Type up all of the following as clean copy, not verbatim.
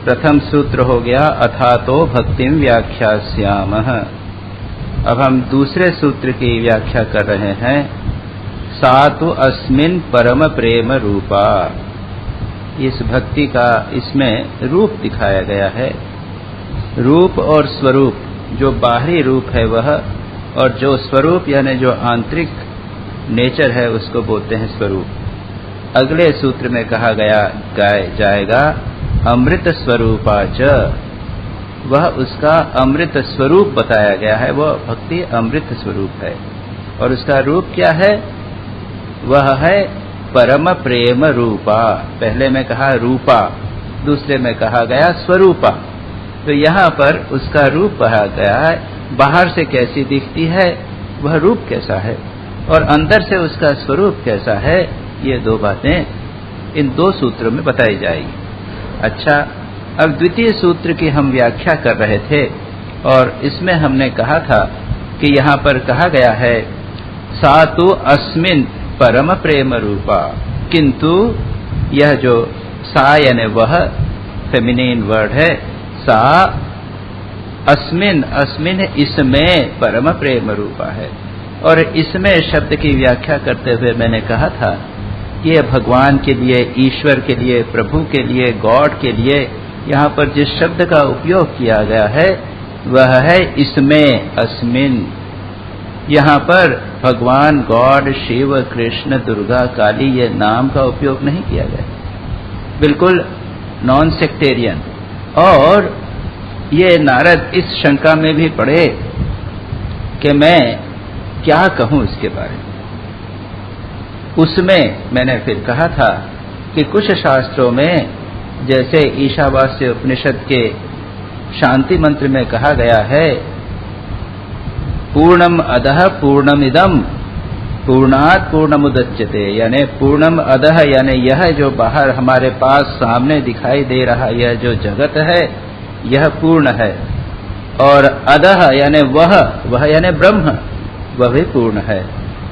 प्रथम सूत्र हो गया अथातो भक्तिम व्याख्यास्यामः। अब हम दूसरे सूत्र की व्याख्या कर रहे हैं। सा तु अस्मिन् परम प्रेम रूपा। इस भक्ति का इसमें रूप दिखाया गया है। रूप और स्वरूप, जो बाहरी रूप है वह, और जो स्वरूप यानी जो आंतरिक नेचर है उसको बोलते हैं स्वरूप। अगले सूत्र में कहा गया जाएगा अमृत स्वरूपाच। वह उसका अमृत स्वरूप बताया गया है। वह भक्ति अमृत स्वरूप है। और उसका रूप क्या है? वह है परम प्रेम रूपा। पहले में कहा रूपा, दूसरे में कहा गया स्वरूपा। तो यहाँ पर उसका रूप कहा गया है। बाहर से कैसी दिखती है, वह रूप कैसा है, और अंदर से उसका स्वरूप कैसा है, ये दो बातें इन दो सूत्रों में बताई जाएगी। अच्छा, अब द्वितीय सूत्र की हम व्याख्या कर रहे थे, और इसमें हमने कहा था कि यहाँ पर कहा गया है सा तु अस्मिन् परम प्रेम रूपा। किंतु यह जो सा यानी वह फेमिनिन वर्ड है, सा अस्मिन्, अस्मिन् इसमें परम प्रेम रूपा है। और इसमें शब्द की व्याख्या करते हुए मैंने कहा था कि यह भगवान के लिए, ईश्वर के लिए, प्रभु के लिए, गॉड के लिए यहाँ पर जिस शब्द का उपयोग किया गया है वह है इसमें, अस्मिन्। यहाँ पर भगवान, गॉड, शिव, कृष्ण, दुर्गा, काली ये नाम का उपयोग नहीं किया गया, बिल्कुल नॉन सेक्टेरियन। और ये नारद इस शंका में भी पड़े कि मैं क्या कहूं इसके बारे में। उसमें मैंने फिर कहा था कि कुछ शास्त्रों में, जैसे ईशावास्य उपनिषद के शांति मंत्र में कहा गया है पूर्णम अधः पूर्णमिदम पूर्णात् पूर्णमुदच्यते, यानी पूर्णम अधः यानी यह जो बाहर हमारे पास सामने दिखाई दे रहा यह जो जगत है यह पूर्ण है, और अधः यानी वह यानी ब्रह्म, वह भी पूर्ण है।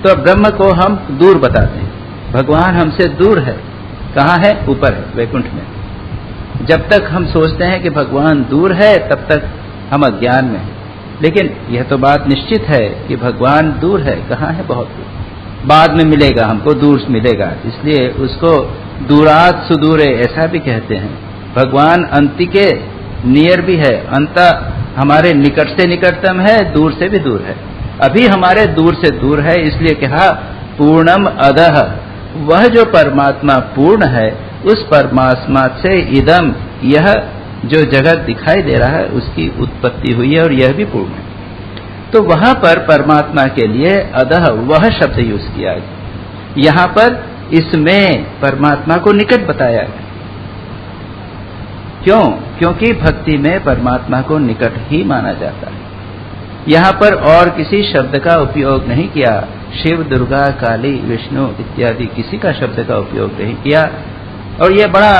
तो ब्रह्म को हम दूर बताते हैं। भगवान हमसे दूर है। कहाँ है? ऊपर है, वैकुंठ में। जब तक हम सोचते हैं कि भगवान दूर है तब तक हम अज्ञान में हैं। लेकिन यह तो बात निश्चित है कि भगवान दूर है। कहाँ है? बहुत दूर। बाद में मिलेगा, हमको दूर मिलेगा, इसलिए उसको दूरात सुदूरे ऐसा भी कहते हैं। भगवान अंति के नियर भी है, अंत हमारे निकट से निकटतम है, दूर से भी दूर है। अभी हमारे दूर से दूर है, इसलिए कहा पूर्णम अधः। वह जो परमात्मा पूर्ण है, उस परमात्मा से इदम, यह जो जगत दिखाई दे रहा है उसकी उत्पत्ति हुई है, और यह भी पूर्ण है। तो वहां पर परमात्मा के लिए अधः वह शब्द यूज किया गया। यहां पर इसमें परमात्मा को निकट बताया गया। क्यों? क्योंकि भक्ति में परमात्मा को निकट ही माना जाता है। यहाँ पर और किसी शब्द का उपयोग नहीं किया। शिव, दुर्गा, काली, विष्णु इत्यादि किसी का शब्द का उपयोग नहीं किया। और यह बड़ा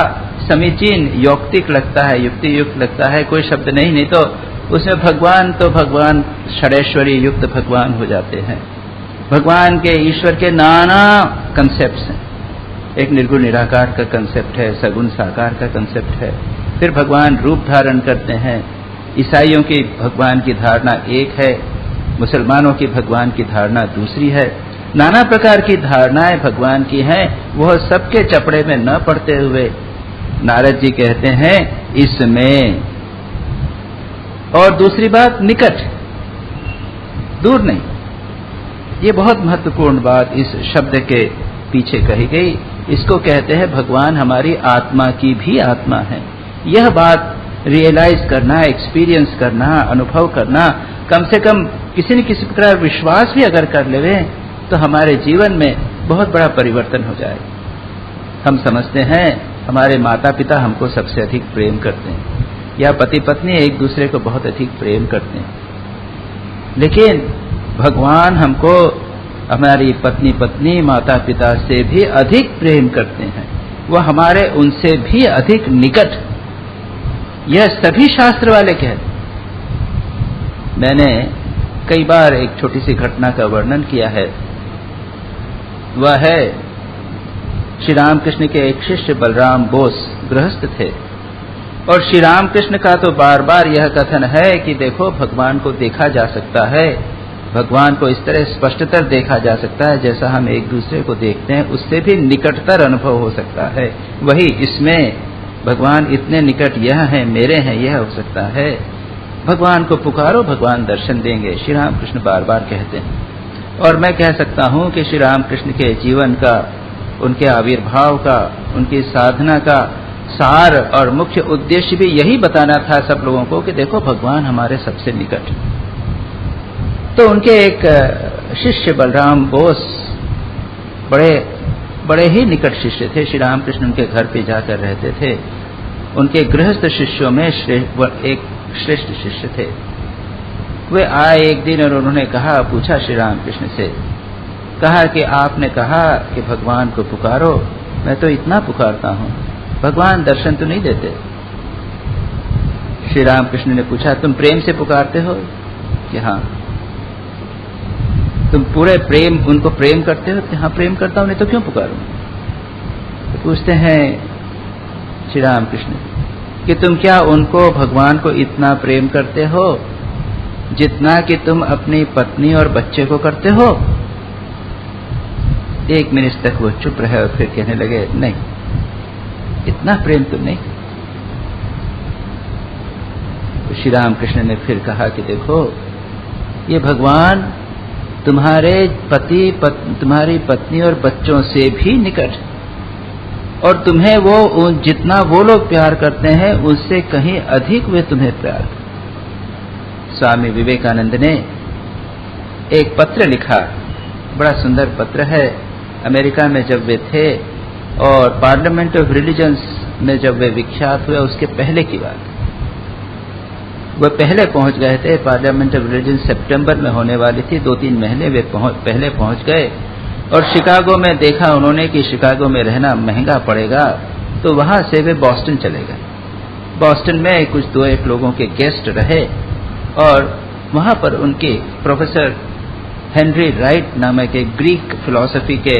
समीचीन यौक्तिक लगता है, युक्ति युक्त लगता है। कोई शब्द नहीं तो उसमें भगवान, तो भगवान षडेश्वरी युक्त भगवान हो जाते हैं। भगवान के, ईश्वर के नाना कंसेप्ट हैं। एक निर्गुण निराकार का कंसेप्ट है, सगुण साकार का कंसेप्ट है। फिर भगवान रूप धारण करते हैं। ईसाइयों की भगवान की धारणा एक है, मुसलमानों की भगवान की धारणा दूसरी है। नाना प्रकार की धारणाएं भगवान की हैं। वह सबके चपड़े में न पड़ते हुए नारद जी कहते हैं इसमें। और दूसरी बात, निकट, दूर नहीं। ये बहुत महत्वपूर्ण बात इस शब्द के पीछे कही गई। इसको कहते हैं भगवान हमारी आत्मा की भी आत्मा है। यह बात रियलाइज करना, एक्सपीरियंस करना, अनुभव करना, कम से कम किसी न किसी प्रकार विश्वास भी अगर कर लेवे तो हमारे जीवन में बहुत बड़ा परिवर्तन हो जाए। हम समझते हैं हमारे माता पिता हमको सबसे अधिक प्रेम करते हैं, या पति पत्नी एक दूसरे को बहुत अधिक प्रेम करते हैं, लेकिन भगवान हमको हमारी पत्नी माता पिता से भी अधिक प्रेम करते हैं। वह हमारे उनसे भी अधिक निकट। यह सभी शास्त्र वाले कहते। मैंने कई बार एक छोटी सी घटना का वर्णन किया है। वह है श्री रामकृष्ण के एक शिष्य बलराम बोस, गृहस्थ थे। और श्री रामकृष्ण का तो बार बार यह कथन है कि देखो भगवान को देखा जा सकता है, भगवान को इस तरह स्पष्टतर देखा जा सकता है जैसा हम एक दूसरे को देखते हैं, उससे भी निकटतर अनुभव हो सकता है। वही इसमें भगवान इतने निकट यह है, मेरे हैं, यह हो सकता है। भगवान को पुकारो, भगवान दर्शन देंगे, श्री रामकृष्ण बार बार कहते हैं। और मैं कह सकता हूं कि श्री रामकृष्ण के जीवन का, उनके आविर्भाव का, उनकी साधना का सार और मुख्य उद्देश्य भी यही बताना था सब लोगों को कि देखो भगवान हमारे सबसे निकट। तो उनके एक शिष्य बलराम बोस बड़े ही निकट शिष्य थे। श्री रामकृष्ण उनके घर पे जाकर रहते थे। उनके गृहस्थ शिष्यों में एक श्रेष्ठ शिष्य थे। वे आए एक दिन और उन्होंने पूछा श्री रामकृष्ण से, कहा कि आपने कहा कि भगवान को पुकारो, मैं तो इतना पुकारता हूं, भगवान दर्शन तो नहीं देते। श्री रामकृष्ण ने पूछा, तुम प्रेम से पुकारते हो? कि हाँ। तुम पूरे प्रेम, उनको प्रेम करते हो? कि हाँ प्रेम करता हूं, नहीं तो क्यों पुकारूं? तो पूछते हैं श्री रामकृष्ण कि तुम क्या उनको, भगवान को इतना प्रेम करते हो जितना कि तुम अपनी पत्नी और बच्चे को करते हो? एक मिनट तक वो चुप रहे और फिर कहने लगे, नहीं, इतना प्रेम तो नहीं। तो श्री रामकृष्ण ने फिर कहा कि देखो, ये भगवान तुम्हारे तुम्हारी पत्नी और बच्चों से भी निकट, और तुम्हें वो जितना वो लोग प्यार करते हैं उससे कहीं अधिक वे तुम्हें प्यार करते। स्वामी विवेकानंद ने एक पत्र लिखा, बड़ा सुंदर पत्र है। अमेरिका में जब वे थे और पार्लियामेंट ऑफ रिलीजन्स में जब वे विख्यात हुए, उसके पहले की बात, वे पहले पहुंच गए थे। पार्लियामेंट ऑफ रिलीजन सितंबर में होने वाली थी, 2-3 महीने वे पहले पहुंच गए और शिकागो में देखा उन्होंने कि शिकागो में रहना महंगा पड़ेगा, तो वहां से वे बॉस्टन चले गए। बॉस्टन में कुछ 2-1 लोगों के गेस्ट रहे और वहां पर उनके प्रोफेसर हेनरी राइट नामक एक ग्रीक फिलॉसफी के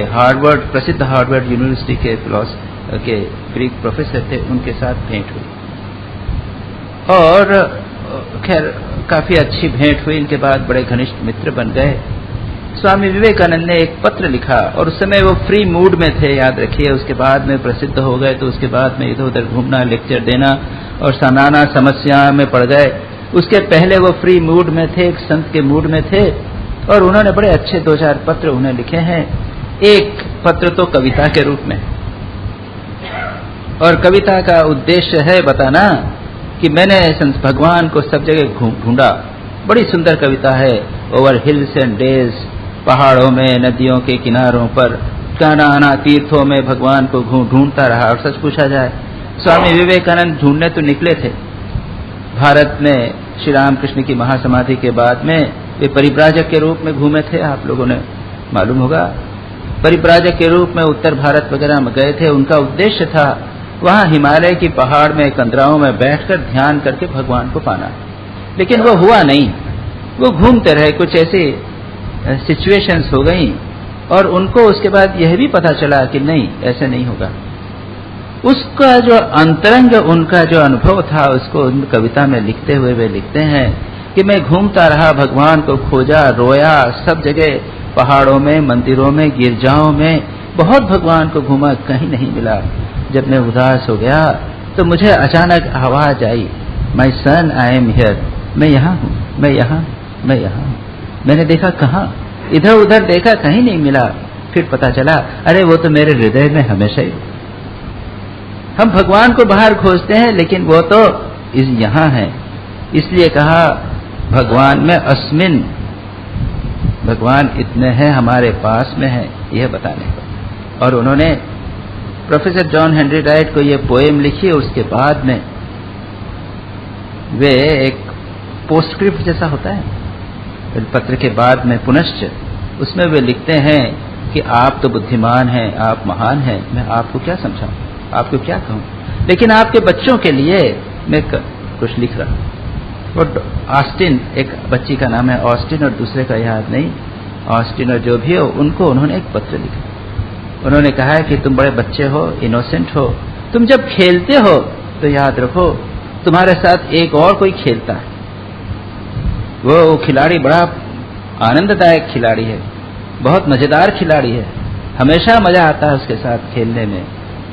प्रसिद्ध हार्वर्ड यूनिवर्सिटी के ग्रीक प्रोफेसर थे, उनके साथ भेंट हुई और खैर काफी अच्छी भेंट हुई। इनके बाद बड़े घनिष्ठ मित्र बन गए। स्वामी विवेकानंद ने एक पत्र लिखा और उस समय वो फ्री मूड में थे, याद रखिए। उसके बाद में प्रसिद्ध हो गए तो उसके बाद में इधर उधर घूमना, लेक्चर देना और नाना समस्या में पड़ गए। उसके पहले वो फ्री मूड में थे, एक संत के मूड में थे और उन्होंने बड़े अच्छे 2-4 पत्र उन्हें लिखे हैं। एक पत्र तो कविता के रूप में, और कविता का उद्देश्य है बताना कि मैंने भगवान को सब जगह ढूंढा। बड़ी सुंदर कविता है, ओवर हिल्स एंड डेज, पहाड़ों में, नदियों के किनारों पर, काना तीर्थों में भगवान को ढूंढता रहा। और सच पूछा जाए, स्वामी विवेकानंद ढूंढने तो निकले थे। भारत में श्री रामकृष्ण की महासमाधि के बाद में वे परिव्राजक के रूप में घूमे थे, आप लोगों ने मालूम होगा। परिव्राजक के रूप में उत्तर भारत वगैरह में गए थे। उनका उद्देश्य था वहां हिमालय की पहाड़ में कंदराओं में बैठकर ध्यान करके भगवान को पाना, लेकिन वो हुआ नहीं। वो घूमते रहे, कुछ ऐसी सिचुएशंस हो गई और उनको उसके बाद यह भी पता चला कि नहीं, ऐसे नहीं होगा। उसका जो अंतरंग, उनका जो अनुभव था, उसको कविता में लिखते हुए वे लिखते हैं कि मैं घूमता रहा, भगवान को खोजा, रोया, सब जगह पहाड़ों में, मंदिरों में, गिरजाओं में बहुत भगवान को घूमा, कहीं नहीं मिला। जब मैं उदास हो गया तो मुझे अचानक आवाज आई, my son I am here, मैं यहाँ हूँ, मैं यहाँ, मैं यहाँ हूँ। मैंने देखा कहाँ, इधर उधर देखा, कहीं नहीं मिला। फिर पता चला, अरे वो तो मेरे हृदय में हमेशा ही। हम भगवान को बाहर खोजते हैं लेकिन वो तो यहाँ है। इसलिए कहा भगवान में अस्मिन, भगवान इतने हैं, हमारे पास में है, यह बताने को। और उन्होंने प्रोफेसर जॉन हेनरी राइट को ये पोएम लिखी। उसके बाद में वे एक पोस्टस्क्रिप्ट जैसा होता है पत्र के बाद में पुनश्च, उसमें वे लिखते हैं कि आप तो बुद्धिमान हैं, आप महान हैं, मैं आपको क्या समझाऊं, आपको क्या कहूं, लेकिन आपके बच्चों के लिए मैं कुछ लिख रहा हूं। और ऑस्टिन, एक बच्ची का नाम है ऑस्टिन और दूसरे का याद नहीं, ऑस्टिन और जो भी हो, उनको उन्होंने एक पत्र लिखा। उन्होंने कहा है कि तुम बड़े बच्चे हो, इनोसेंट हो, तुम जब खेलते हो तो याद रखो तुम्हारे साथ एक और कोई खेलता है, वो खिलाड़ी बड़ा आनंददायक खिलाड़ी है, बहुत मजेदार खिलाड़ी है, हमेशा मजा आता है उसके साथ खेलने में।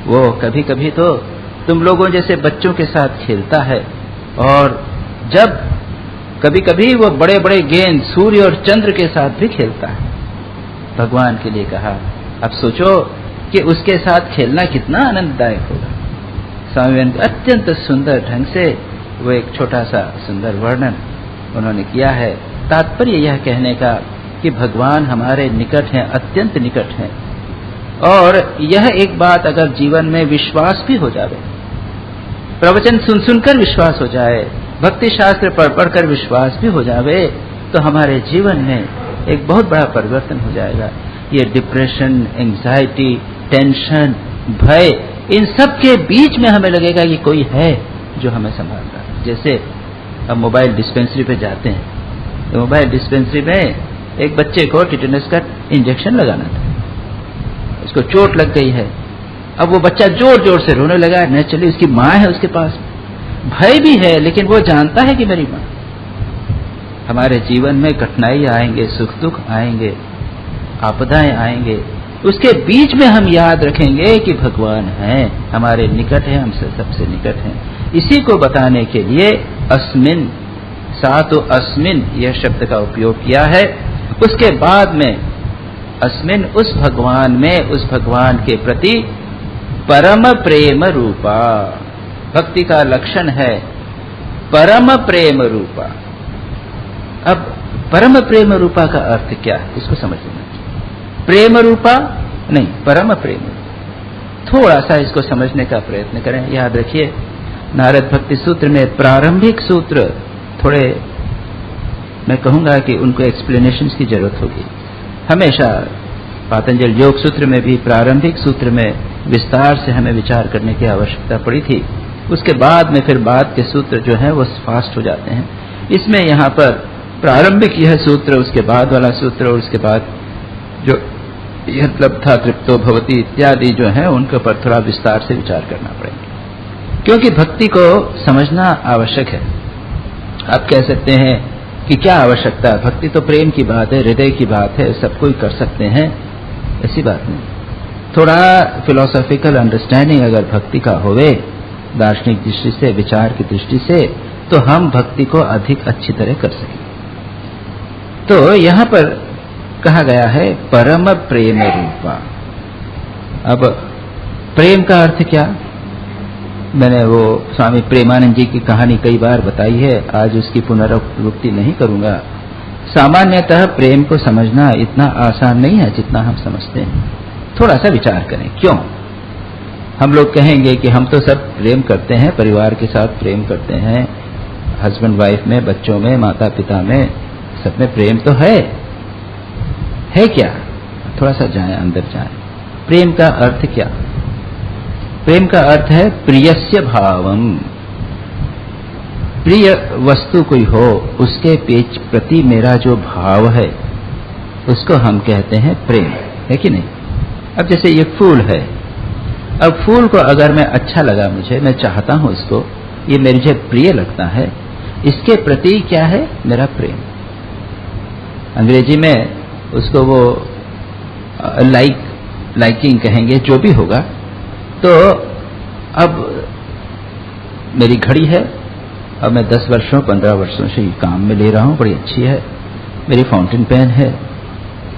वो कभी कभी तो तुम लोगों जैसे बच्चों के साथ खेलता है, और जब कभी कभी वो बड़े बड़े गेंद सूर्य और चंद्र के साथ भी खेलता है। भगवान के लिए कहा, अब सोचो कि उसके साथ खेलना कितना आनंददायक होगा। स्वामी विवेकानंद अत्यंत सुंदर ढंग से वो एक छोटा सा सुंदर वर्णन उन्होंने किया है। तात्पर्य यह कहने का कि भगवान हमारे निकट हैं, अत्यंत निकट हैं, और यह एक बात अगर जीवन में विश्वास भी हो जाए, प्रवचन सुन सुनकर विश्वास हो जाए, भक्ति शास्त्र पढ़ पढ़कर विश्वास भी हो जाए, तो हमारे जीवन में एक बहुत बड़ा परिवर्तन हो जाएगा। ये डिप्रेशन, एंजाइटी, टेंशन, भय, इन सब के बीच में हमें लगेगा कि कोई है जो हमें संभाल रहा है। जैसे अब मोबाइल डिस्पेंसरी पे जाते हैं, तो मोबाइल डिस्पेंसरी में एक बच्चे को टिटेनस का इंजेक्शन लगाना था, उसको चोट लग गई है। अब वो बच्चा जोर जोर से रोने लगा। नेचुरली उसकी माँ है उसके पास, भय भी है, लेकिन वो जानता है कि मेरी माँ। हमारे जीवन में कठिनाई आएंगे, सुख दुख आएंगे, आपदाएं आएंगे, उसके बीच में हम याद रखेंगे कि भगवान है, हमारे निकट है, हमसे सबसे निकट है। इसी को बताने के लिए अस्मिन, सातो अस्मिन यह शब्द का उपयोग किया है। उसके बाद में अस्मिन, उस भगवान में, उस भगवान के प्रति परम प्रेम रूपा। भक्ति का लक्षण है परम प्रेम रूपा। अब परम प्रेम रूपा का अर्थ क्या है, इसको समझ लेना। प्रेम रूपा नहीं, परम प्रेम। थोड़ा सा इसको समझने का प्रयत्न करें। याद रखिए, नारद भक्ति सूत्र में प्रारंभिक सूत्र थोड़े, मैं कहूंगा कि उनको एक्सप्लेनेशंस की जरूरत होगी। हमेशा पातंजल योग सूत्र में भी प्रारंभिक सूत्र में विस्तार से हमें विचार करने की आवश्यकता पड़ी थी। उसके बाद में फिर बाद के सूत्र जो है वो फास्ट हो जाते हैं। इसमें यहाँ पर प्रारंभिक यह सूत्र, उसके बाद वाला सूत्र, और उसके बाद जो यह लब्धा तृप्तो भवति इत्यादि जो है उनके पर थोड़ा विस्तार से विचार करना पड़ेगा, क्योंकि भक्ति को समझना आवश्यक है। आप कह सकते हैं कि क्या आवश्यकता है, भक्ति तो प्रेम की बात है, हृदय की बात है, सब कोई कर सकते हैं, ऐसी बात नहीं। थोड़ा फिलोसॉफिकल अंडरस्टैंडिंग अगर भक्ति का होवे, दार्शनिक दृष्टि से, विचार की दृष्टि से, तो हम भक्ति को अधिक अच्छी तरह कर सकें। तो यहाँ पर कहा गया है परम प्रेम रूपा। अब प्रेम का अर्थ क्या? मैंने वो स्वामी प्रेमानंद जी की कहानी कई बार बताई है, आज उसकी पुनरावृत्ति नहीं करूंगा। सामान्यतः प्रेम को समझना इतना आसान नहीं है जितना हम समझते हैं। थोड़ा सा विचार करें, क्यों? हम लोग कहेंगे कि हम तो सब प्रेम करते हैं, परिवार के साथ प्रेम करते हैं, हस्बैंड वाइफ में, बच्चों में, माता पिता में, सब में प्रेम तो है क्या? थोड़ा सा जाएं, अंदर जाएं। प्रेम का अर्थ क्या? प्रेम का अर्थ है प्रियस्य भावम। प्रिय वस्तु कोई हो, उसके प्रति मेरा जो भाव है उसको हम कहते हैं प्रेम, है कि नहीं? अब जैसे ये फूल है, अब फूल को अगर मैं अच्छा लगा, मुझे, मैं चाहता हूं इसको, ये मुझे प्रिय लगता है, इसके प्रति क्या है? मेरा प्रेम। अंग्रेजी में उसको वो लाइकिंग कहेंगे, जो भी होगा। तो अब मेरी घड़ी है, अब मैं 10 वर्षों 15 वर्षों से काम में ले रहा हूं, बड़ी अच्छी है। मेरी फाउंटेन पेन है,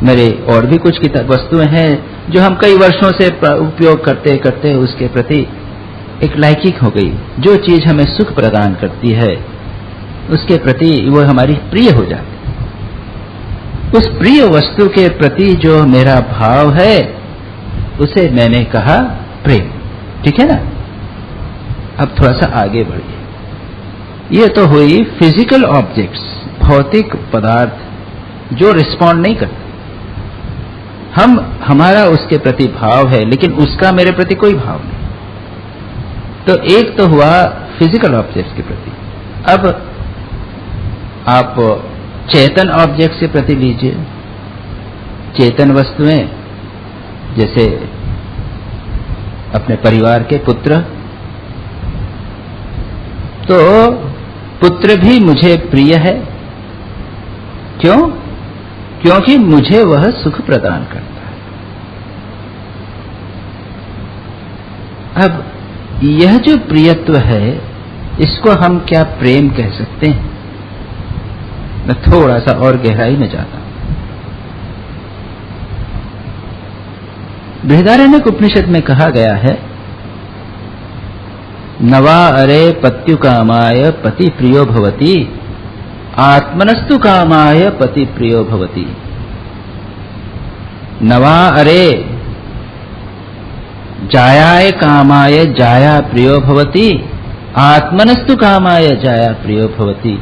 मेरे और भी कुछ वस्तुएं हैं जो हम कई वर्षों से उपयोग करते करते उसके प्रति एक लाइकिंग हो गई। जो चीज हमें सुख प्रदान करती है उसके प्रति वो हमारी प्रिय हो जाती। उस प्रिय वस्तु के प्रति जो मेरा भाव है उसे मैंने कहा प्रेम, ठीक है ना? अब थोड़ा सा आगे बढ़िए। ये तो हुई फिजिकल ऑब्जेक्ट्स, भौतिक पदार्थ जो रिस्पॉन्ड नहीं करते। हमारा उसके प्रति भाव है, लेकिन उसका मेरे प्रति कोई भाव नहीं। तो एक तो हुआ फिजिकल ऑब्जेक्ट्स के प्रति। अब आप चेतन ऑब्जेक्ट्स के प्रति लीजिए। चेतन वस्तुएं जैसे अपने परिवार के पुत्र, तो पुत्र भी मुझे प्रिय है। क्यों? क्योंकि मुझे वह सुख प्रदान करता है। अब यह जो प्रियत्व है, इसको हम क्या प्रेम कह सकते हैं? मैं थोड़ा सा और गहराई में जाता हूं। बृहदारण्यक उपनिषद में कहा गया है, नवा अरे पत्यु कामाय पति प्रियो भवति, आत्मनस्तु कामाय पति प्रियो भवति। नवा अरे जायाय कामाय जाया प्रियो भवति, आत्मनस्तु कामाय जाया प्रियो भवति।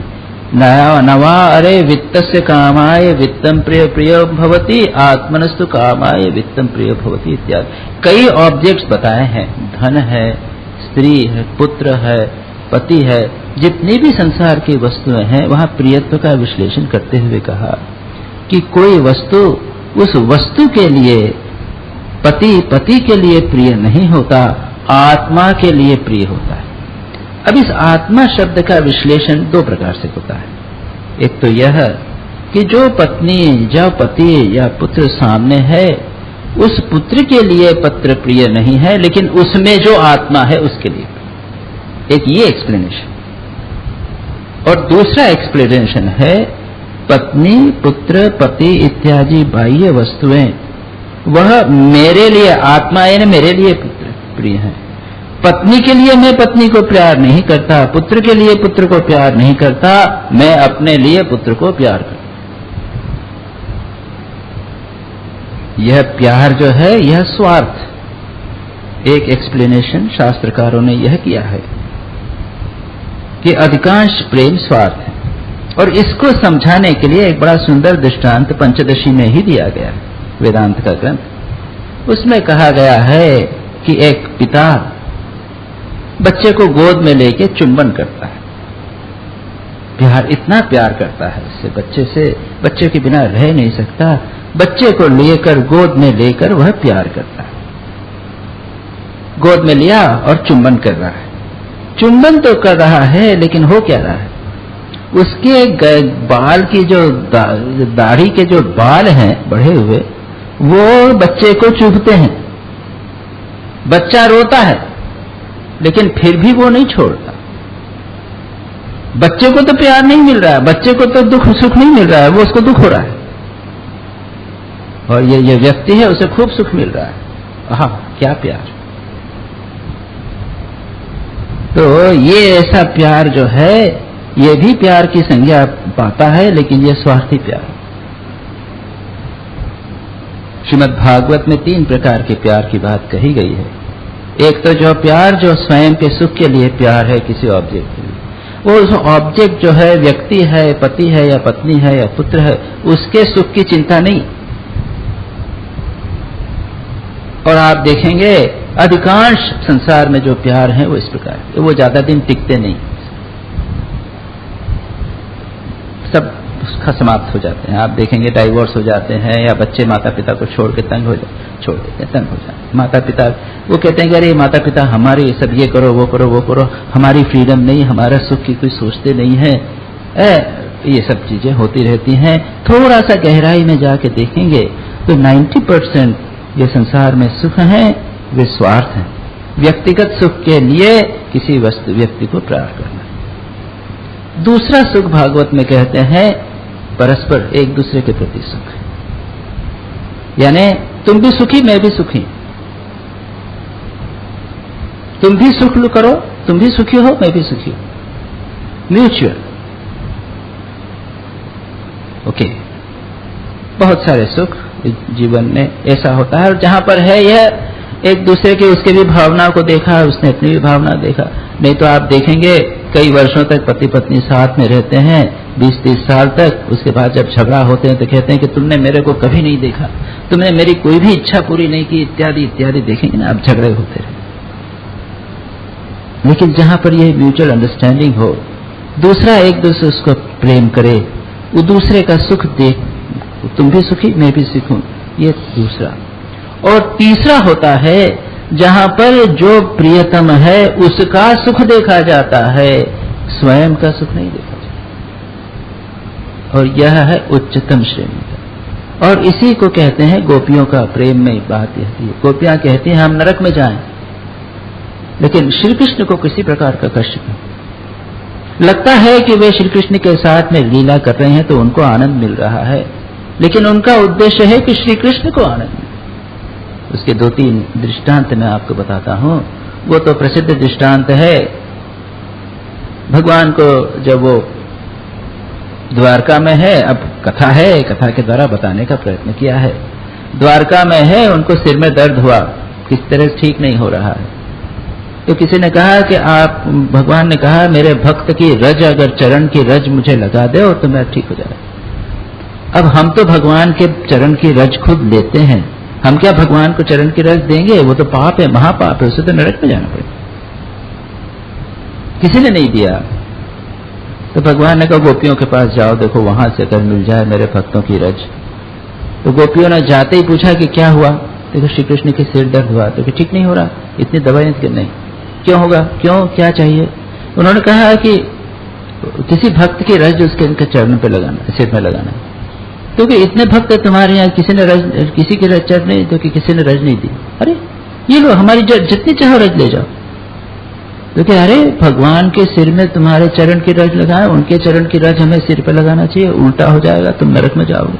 नवा अरे वित्तस्य कामाय वित्तम प्रियो भवति, आत्मनस्तु कामाय वित्तम प्रियो भवति इत्यादि कई ऑब्जेक्ट्स बताए हैं। धन है, स्त्री है, पुत्र है, पति है, जितनी भी संसार की वस्तुएं हैं, वहां प्रियत्व का विश्लेषण करते हुए कहा कि कोई वस्तु उस वस्तु के लिए, पति के लिए प्रिय नहीं होता, आत्मा के लिए प्रिय होता है। अब इस आत्मा शब्द का विश्लेषण दो प्रकार से होता है। एक तो यह कि जो पत्नी या पति या पुत्र सामने है, उस पुत्र के लिए पत्र प्रिय नहीं है, लेकिन उसमें जो आत्मा है उसके लिए। एक ये एक्सप्लेनेशन। और दूसरा एक्सप्लेनेशन है, पत्नी, पुत्र, पति इत्यादि बाह्य वस्तुएं वह मेरे लिए, आत्मा यानी मेरे लिए प्रिय है। पत्नी के लिए मैं पत्नी को प्यार नहीं करता, पुत्र के लिए पुत्र को प्यार नहीं करता, मैं अपने लिए पुत्र को प्यार करता। यह प्यार जो है, यह स्वार्थ। एक एक्सप्लेनेशन शास्त्रकारों ने यह किया है कि अधिकांश प्रेम स्वार्थ है। और इसको समझाने के लिए एक बड़ा सुंदर दृष्टांत पंचदशी में ही दिया गया है, वेदांत का ग्रंथ। उसमें कहा गया है कि एक पिता बच्चे को गोद में लेके चुंबन करता है। प्यार, इतना प्यार करता है उससे, बच्चे के बिना रह नहीं सकता। बच्चे को लेकर, गोद में लेकर वह प्यार करता है। गोद में लिया और चुंबन कर रहा है। चुंबन तो कर रहा है, लेकिन हो क्या रहा है? उसके बाल की जो दाढ़ी के जो बाल हैं बढ़े हुए, वो बच्चे को चुभते हैं। बच्चा रोता है, लेकिन फिर भी वो नहीं छोड़ता। बच्चे को तो प्यार नहीं मिल रहा है, बच्चे को तो दुख सुख नहीं मिल रहा है, वो उसको दुख हो रहा है। और ये व्यक्ति है, उसे खूब सुख मिल रहा है। आहा, क्या प्यार! तो ये ऐसा प्यार जो है, ये भी प्यार की संज्ञा पाता है, लेकिन ये स्वार्थी प्यार। श्रीमद् भागवत में 3 प्रकार के प्यार की बात कही गई है। एक तो जो प्यार जो स्वयं के सुख के लिए प्यार है किसी ऑब्जेक्ट के लिए, वो उस ऑब्जेक्ट जो है, व्यक्ति है, पति है या पत्नी है या पुत्र है, उसके सुख की चिंता नहीं। और आप देखेंगे अधिकांश संसार में जो प्यार है वो इस प्रकार है, वो ज्यादा दिन टिकते नहीं, सब उसका समाप्त हो जाते हैं। आप देखेंगे डाइवोर्स हो जाते हैं, या बच्चे माता पिता को छोड़ देते हैं, तंग हो जाते हैं। माता पिता वो कहते हैं कि अरे माता पिता हमारे सब ये करो वो करो, हमारी फ्रीडम नहीं, हमारा सुख की कोई सोचते नहीं है। ये सब चीजें होती रहती हैं। थोड़ा सा गहराई में जाके देखेंगे तो 90% ये संसार में सुख है, वे स्वार्थ हैं। व्यक्तिगत सुख के लिए किसी व्यक्ति को प्यार करना। दूसरा सुख भागवत में कहते हैं परस्पर एक दूसरे के प्रति सुख, यानी तुम भी सुखी मैं भी सुखी, तुम भी सुख करो, तुम भी सुखी हो मैं भी सुखी हूं, म्यूचुअल। ओके, बहुत सारे सुख जीवन में ऐसा होता है, और जहां पर है यह एक दूसरे के, उसके भी भावना को देखा, उसने अपनी भी भावना देखा। नहीं तो आप देखेंगे कई वर्षों तक पति पत्नी साथ में रहते हैं, 20-30 साल तक, उसके बाद जब झगड़ा होते हैं तो कहते हैं कि तुमने मेरे को कभी नहीं देखा, तुमने मेरी कोई भी इच्छा पूरी नहीं की, इत्यादि इत्यादि। देखेंगे ना, अब झगड़े होते रहे। लेकिन जहां पर यह म्यूचुअल अंडरस्टैंडिंग हो, दूसरा एक दूसरे उसको प्रेम करे, वो दूसरे का सुख देख, तुम भी सुखी मैं भी सुखी हूं, ये दूसरा। और तीसरा होता है जहां पर जो प्रियतम है उसका सुख देखा जाता है, स्वयं का सुख नहीं देखा जाता, और यह है उच्चतम श्रेणी का। और इसी को कहते हैं गोपियों का प्रेम में बात यह है। गोपियां कहती हैं हम नरक में जाएं, लेकिन श्री कृष्ण को किसी प्रकार का कष्ट नहीं। लगता है कि वे श्री कृष्ण के साथ में लीला कर रहे हैं तो उनको आनंद मिल रहा है, लेकिन उनका उद्देश्य है कि श्री कृष्ण को आनंद मिले। उसके 2-3 दृष्टांत मैं आपको बताता हूं। वो तो प्रसिद्ध दृष्टांत है, भगवान को जब वो द्वारका में है, अब कथा है, कथा के द्वारा बताने का प्रयत्न किया है। द्वारका में है, उनको सिर में दर्द हुआ, किस तरह ठीक नहीं हो रहा है। तो किसी ने कहा कि आप, भगवान ने कहा मेरे भक्त की रज, अगर चरण की रज मुझे लगा दे तो मैं ठीक हो जाए। अब हम तो भगवान के चरण की रज खुद लेते हैं, हम क्या भगवान को चरण की रज देंगे? वो तो पाप है, महापाप है, उसे तो नरक में जाना पड़ेगा। किसी ने नहीं दिया। तो भगवान ने कहा गोपियों के पास जाओ, देखो वहां से अगर मिल जाए मेरे भक्तों की रज। तो गोपियों ने जाते ही पूछा कि क्या हुआ? देखो श्री कृष्ण के सिर दर्द हुआ। तो ठीक नहीं हो रहा, इतनी दवाई नहीं, क्यों होगा, क्यों, क्या चाहिए? उन्होंने कहा कि किसी भक्त की रज उसके इनके चरण पे लगाना, सिर में लगाना। क्योंकि इतने भक्त तुम्हारे यहाँ, किसी ने रज, किसी की रज चढ़ नहीं, तो कि किसी ने रज नहीं दी। अरे ये लो हमारी जितनी चाहो रज ले जाओ। तो क्या, अरे भगवान के सिर में तुम्हारे चरण की रज लगाए, उनके चरण की रज हमें सिर पे लगाना चाहिए, उल्टा हो जाएगा, तुम नरक में जाओगे।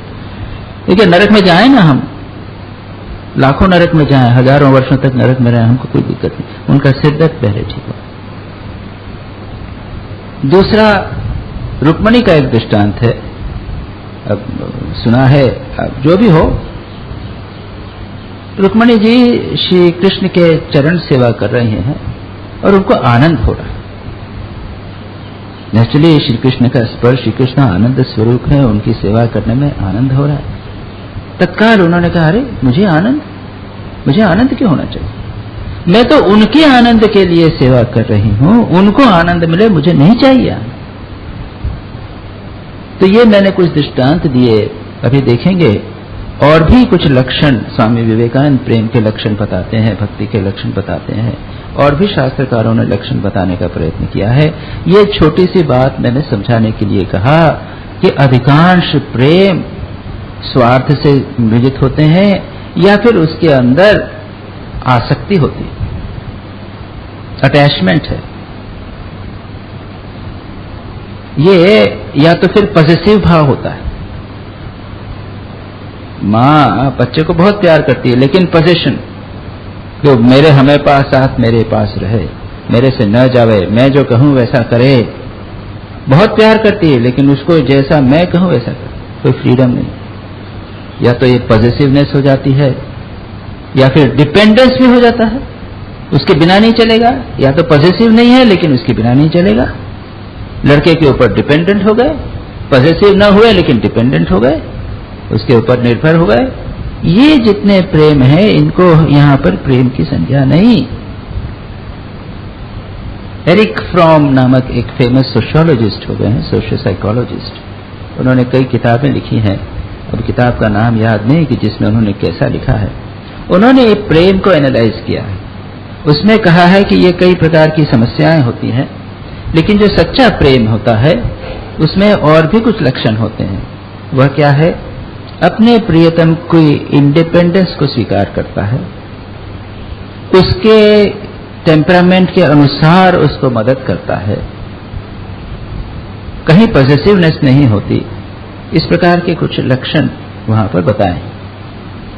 देखिए नरक में जाए ना, हम लाखों नरक में जाए, हजारों वर्षों तक नरक में रहे, हमको कोई दिक्कत नहीं, उनका सिर दर्द पहले ठीक हो। दूसरा रुक्मणी का एक दृष्टांत है, अब सुना है, अब जो भी हो, रुक्मणी जी श्री कृष्ण के चरण सेवा कर रहे हैं और उनको आनंद हो रहा है। नेचुरली श्री कृष्ण का स्पर्श, श्री कृष्ण आनंद स्वरूप है, उनकी सेवा करने में आनंद हो रहा है। तत्काल उन्होंने कहा अरे मुझे आनंद क्यों होना चाहिए? मैं तो उनके आनंद के लिए सेवा कर रही हूं, उनको आनंद मिले, मुझे नहीं चाहिए। तो ये मैंने कुछ दृष्टांत दिए, अभी देखेंगे और भी कुछ लक्षण स्वामी विवेकानंद प्रेम के लक्षण बताते हैं, भक्ति के लक्षण बताते हैं, और भी शास्त्रकारों ने लक्षण बताने का प्रयत्न किया है। ये छोटी सी बात मैंने समझाने के लिए कहा कि अधिकांश प्रेम स्वार्थ से मिलित होते हैं या फिर उसके अंदर आसक्ति होती है, अटैचमेंट है। ये या तो फिर पॉजिटिव भाव होता है, माँ बच्चे को बहुत प्यार करती है, लेकिन पोजीशन, जो मेरे हमें पास साथ मेरे पास रहे, मेरे से न जावे, मैं जो कहूं वैसा करे, बहुत प्यार करती है, लेकिन उसको जैसा मैं कहूं वैसा करे, कोई फ्रीडम नहीं। या तो ये पॉजिटिवनेस हो जाती है, या फिर डिपेंडेंस भी हो जाता है, उसके बिना नहीं चलेगा। या तो पॉजिटिव नहीं है लेकिन उसके बिना नहीं चलेगा, लड़के के ऊपर डिपेंडेंट हो गए, पॉजिटिव न हुए लेकिन डिपेंडेंट हो गए, उसके ऊपर निर्भर हो गए। ये जितने प्रेम है, इनको यहां पर प्रेम की संज्ञा नहीं। एरिक फ्रॉम नामक एक फेमस सोशियोलॉजिस्ट हो गए हैं, सोशियो साइकोलॉजिस्ट। उन्होंने कई किताबें लिखी हैं, अब किताब का नाम याद नहीं कि जिसमें उन्होंने कैसा लिखा है। उन्होंने ये प्रेम को एनालाइज किया है, उसमें कहा है कि ये कई प्रकार की समस्याएं होती हैं, लेकिन जो सच्चा प्रेम होता है उसमें और भी कुछ लक्षण होते हैं। वह क्या है? अपने प्रियतम की इंडिपेंडेंस को स्वीकार करता है, उसके टेम्परामेंट के अनुसार उसको मदद करता है, कहीं पॉजिटिवनेस नहीं होती। इस प्रकार के कुछ लक्षण वहां पर बताएं,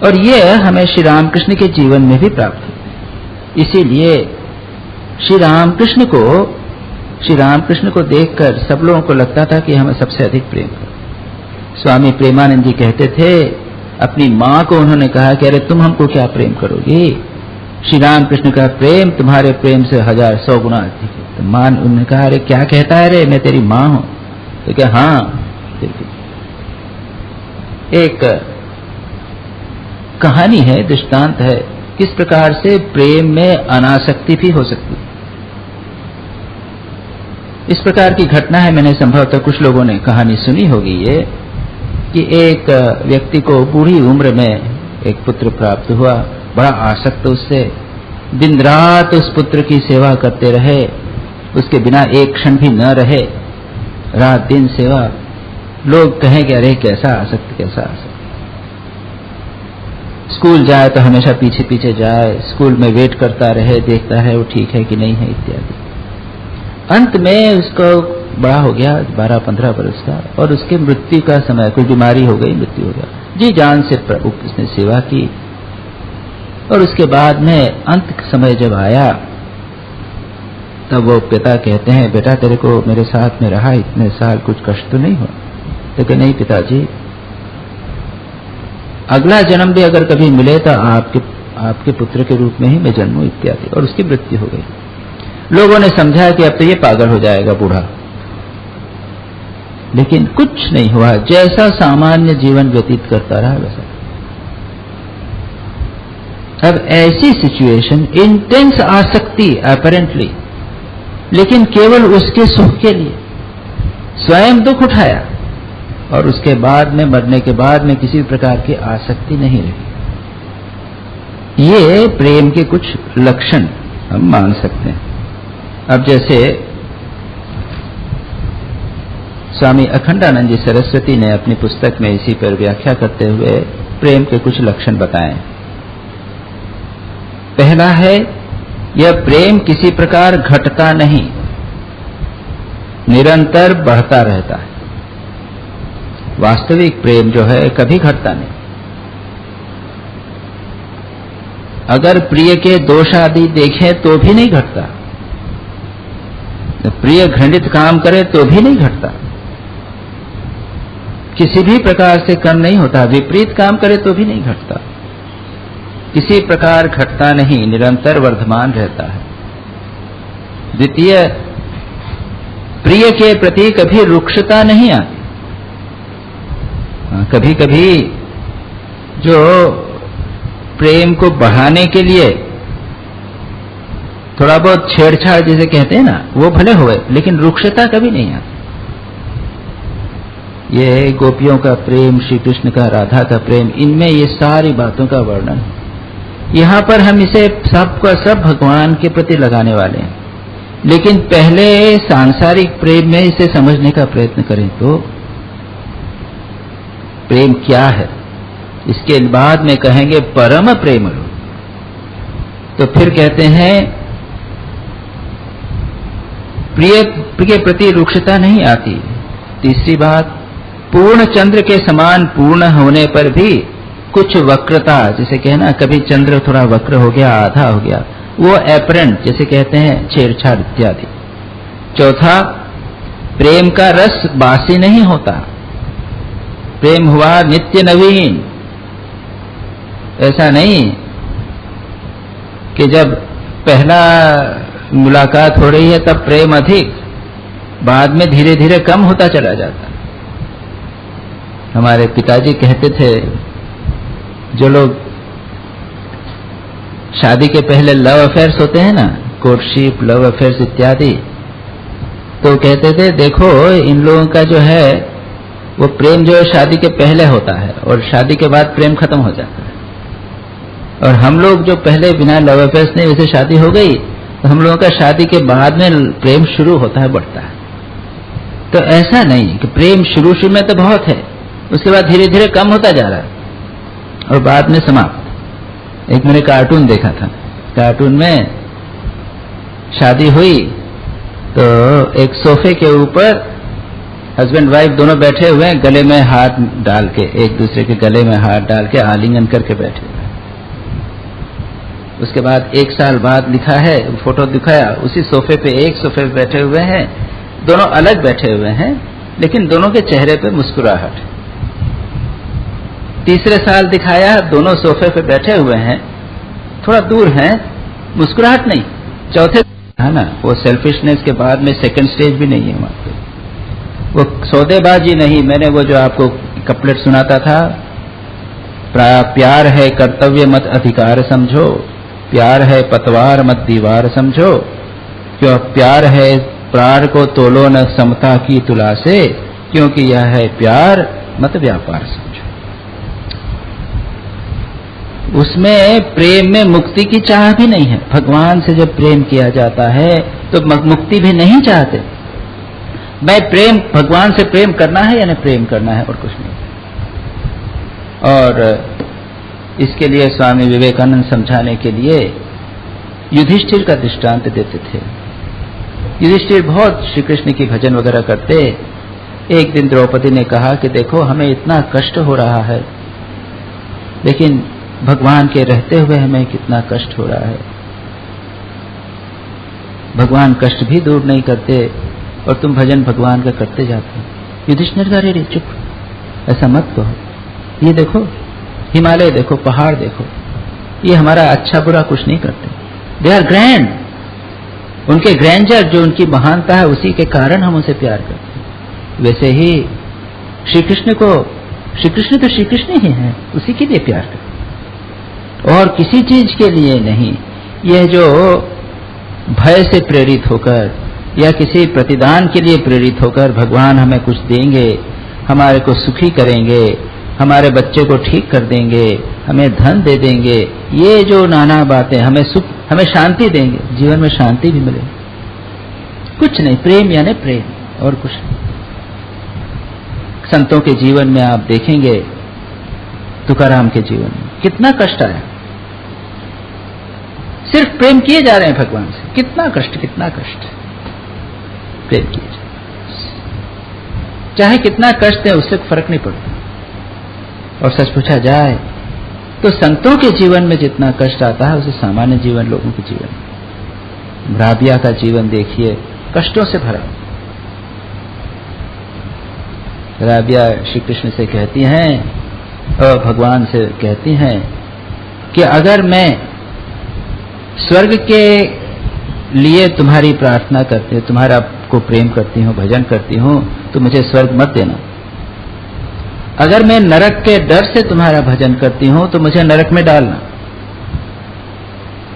और ये हमें श्री रामकृष्ण के जीवन में भी प्राप्त हुए। इसीलिए श्री रामकृष्ण को देखकर सब लोगों को लगता था कि हमें सबसे अधिक प्रेम करो। स्वामी प्रेमानंद जी कहते थे, अपनी मां को उन्होंने कहा कि अरे तुम हमको क्या प्रेम करोगी, श्री रामकृष्ण का प्रेम तुम्हारे प्रेम से 1000-100 गुना अधिक है। तो मां, उन्होंने कहा अरे क्या कहता है रे, मैं तेरी मां हूं। तो क्या, हाँ। एक कहानी है, दृष्टांत है, किस प्रकार से प्रेम में अनासक्ति भी हो सकती है। इस प्रकार की घटना है, मैंने संभवतः कुछ लोगों ने कहानी सुनी होगी ये, कि एक व्यक्ति को बूढ़ी उम्र में एक पुत्र प्राप्त हुआ, बड़ा आसक्त उससे, दिन रात उस पुत्र की सेवा करते रहे, उसके बिना एक क्षण भी न रहे, रात दिन सेवा, लोग कहेंगे अरे कैसा आसक्त, कैसा आसक्त। स्कूल जाए तो हमेशा पीछे पीछे जाए, स्कूल में वेट करता रहे, देखता है वो ठीक है कि नहीं है इत्यादि। अंत में उसको बड़ा हो गया, 12-15 वर्ष का, और उसके मृत्यु का समय, कोई बीमारी हो गई, मृत्यु हो गया। जी जान से उसने सेवा की, और उसके बाद में अंत समय जब आया तब वो पिता कहते हैं बेटा तेरे को मेरे साथ में रहा इतने साल, कुछ कष्ट तो नहीं हुआ? तो कहते नहीं पिताजी, अगला जन्म भी अगर कभी मिले तो आपके पुत्र के रूप में ही मैं जन्मूं इत्यादि, और उसकी मृत्यु हो गई। लोगों ने समझा कि अब तो ये पागल हो जाएगा बूढ़ा, लेकिन कुछ नहीं हुआ, जैसा सामान्य जीवन व्यतीत करता रहा वैसा। अब ऐसी सिचुएशन, इंटेंस आसक्ति अपैरेंटली, लेकिन केवल उसके सुख के लिए, स्वयं दुख उठाया, और उसके बाद में मरने के बाद में किसी प्रकार की आसक्ति नहीं रही। ये प्रेम के कुछ लक्षण हम मान सकते हैं। अब जैसे स्वामी अखंडानंद जी सरस्वती ने अपनी पुस्तक में इसी पर व्याख्या करते हुए प्रेम के कुछ लक्षण बताए। पहला है, यह प्रेम किसी प्रकार घटता नहीं, निरंतर बढ़ता रहता है। वास्तविक प्रेम जो है कभी घटता नहीं। अगर प्रिय के दोष आदि देखें तो भी नहीं घटता, प्रिय घृणित काम करे तो भी नहीं घटता, किसी भी प्रकार से कम नहीं होता, विपरीत काम करे तो भी नहीं घटता, किसी प्रकार घटता नहीं, निरंतर वर्धमान रहता है। द्वितीय, प्रिय के प्रति कभी रुक्षता नहीं आती। कभी कभी जो प्रेम को बढ़ाने के लिए थोड़ा बहुत छेड़छाड़ जिसे कहते हैं ना, वो भले हुए, लेकिन रुक्षता कभी नहीं आती। ये गोपियों का प्रेम, श्री कृष्ण का, राधा का प्रेम, इनमें ये सारी बातों का वर्णन है। यहां पर हम इसे सबका सब भगवान के प्रति लगाने वाले हैं, लेकिन पहले सांसारिक प्रेम में इसे समझने का प्रयत्न करें तो प्रेम क्या है, इसके बाद में कहेंगे परम प्रेम। तो फिर कहते हैं प्रिय के प्रति रुक्षता नहीं आती। तीसरी बात, पूर्ण चंद्र के समान पूर्ण होने पर भी कुछ वक्रता, जैसे कहना कभी चंद्र थोड़ा वक्र हो गया, आधा हो गया, वो एपरेंट जैसे कहते हैं, छेड़छाड़ इत्यादि। चौथा, प्रेम का रस बासी नहीं होता, प्रेम हुआ नित्य नवीन। ऐसा नहीं कि जब पहला मुलाकात हो रही है तब प्रेम अधिक, बाद में धीरे धीरे कम होता चला जाता। हमारे पिताजी कहते थे, जो लोग शादी के पहले लव अफेयर्स होते हैं ना, कोर्टशिप, लव अफेयर्स इत्यादि, तो कहते थे देखो इन लोगों का जो है वो प्रेम जो है शादी के पहले होता है और शादी के बाद प्रेम खत्म हो जाता है, और हम लोग जो पहले बिना लव अफेयर्स नहीं, वैसे शादी हो गई तो हम लोगों का शादी के बाद में प्रेम शुरू होता है, बढ़ता है। तो ऐसा नहीं कि प्रेम शुरू में तो बहुत है, उसके बाद धीरे धीरे कम होता जा रहा है और बाद में समाप्त। एक मैंने कार्टून देखा था, कार्टून में शादी हुई तो एक सोफे के ऊपर हस्बैंड वाइफ दोनों बैठे हुए हैं, गले में हाथ डाल के, एक दूसरे के गले में हाथ डाल के आलिंगन करके बैठे हुए हैं। उसके बाद 1 साल बाद लिखा है, फोटो दिखाया, उसी सोफे पे, एक सोफे पे बैठे हुए हैं, दोनों अलग बैठे हुए हैं, लेकिन दोनों के चेहरे पे मुस्कुराहट। तीसरे साल दिखाया, दोनों सोफे पे बैठे हुए हैं, थोड़ा दूर हैं, मुस्कुराहट नहीं। चौथे है ना, वो सेल्फिशनेस के बाद में सेकंड स्टेज भी नहीं है वहां पे, वो सौदेबाजी नहीं। मैंने वो जो आपको कपलेट सुनाता था, प्यार है कर्तव्य मत अधिकार समझो, प्यार है पतवार मत दीवार समझो, क्यों प्यार है प्राण को तोलो न समता की तुला से, क्योंकि यह है प्यार मत व्यापार समझो। उसमें प्रेम में मुक्ति की चाह भी नहीं है। भगवान से जब प्रेम किया जाता है तो मुक्ति भी नहीं चाहते। मैं प्रेम, भगवान से प्रेम करना है या नहीं प्रेम करना है, और कुछ नहीं। और इसके लिए स्वामी विवेकानंद समझाने के लिए युधिष्ठिर का दृष्टांत देते थे। युधिष्ठिर बहुत श्री कृष्ण की भजन वगैरह करते। एक दिन द्रौपदी ने कहा कि देखो हमें इतना कष्ट हो रहा है, लेकिन भगवान के रहते हुए हमें कितना कष्ट हो रहा है। भगवान कष्ट भी दूर नहीं करते और तुम भजन भगवान का करते जाते हो। युधिष्ठिर कह रहे चुप, ऐसा मत कहो। ये देखो हिमालय देखो, पहाड़ देखो, ये हमारा अच्छा बुरा कुछ नहीं करते। दे आर ग्रैंड, उनके ग्रैंडर जो उनकी महानता है उसी के कारण हम उनसे प्यार करते हैं। वैसे ही श्री कृष्ण को, श्री कृष्ण तो श्री कृष्ण ही है, उसी के लिए प्यार करते और किसी चीज के लिए नहीं। यह जो भय से प्रेरित होकर या किसी प्रतिदान के लिए प्रेरित होकर भगवान हमें कुछ देंगे, हमारे को सुखी करेंगे, हमारे बच्चे को ठीक कर देंगे, हमें धन दे देंगे, ये जो नाना बातें हमें सुख, हमें शांति देंगे, जीवन में शांति भी मिले, कुछ नहीं। प्रेम यानी प्रेम और कुछ नहीं। संतों के जीवन में आप देखेंगे, तुकाराम के जीवन में कितना कष्ट आया, सिर्फ प्रेम किए जा रहे हैं भगवान से। कितना कष्ट, कितना कष्ट, प्रेम किए जा, चाहे कितना कष्ट है उससे फर्क नहीं पड़ता। और सच पूछा जाए तो संतों के जीवन में जितना कष्ट आता है उसे सामान्य जीवन लोगों के जीवन में। राबिया का जीवन देखिए, कष्टों से भरा। राबिया श्री कृष्ण से कहती हैं और भगवान से कहती हैं कि अगर मैं स्वर्ग के लिए तुम्हारी प्रार्थना करती हूँ, तुम्हारा को प्रेम करती हूँ, भजन करती हूँ, तो मुझे स्वर्ग मत देना। अगर मैं नरक के डर से तुम्हारा भजन करती हूँ तो मुझे नरक में डालना।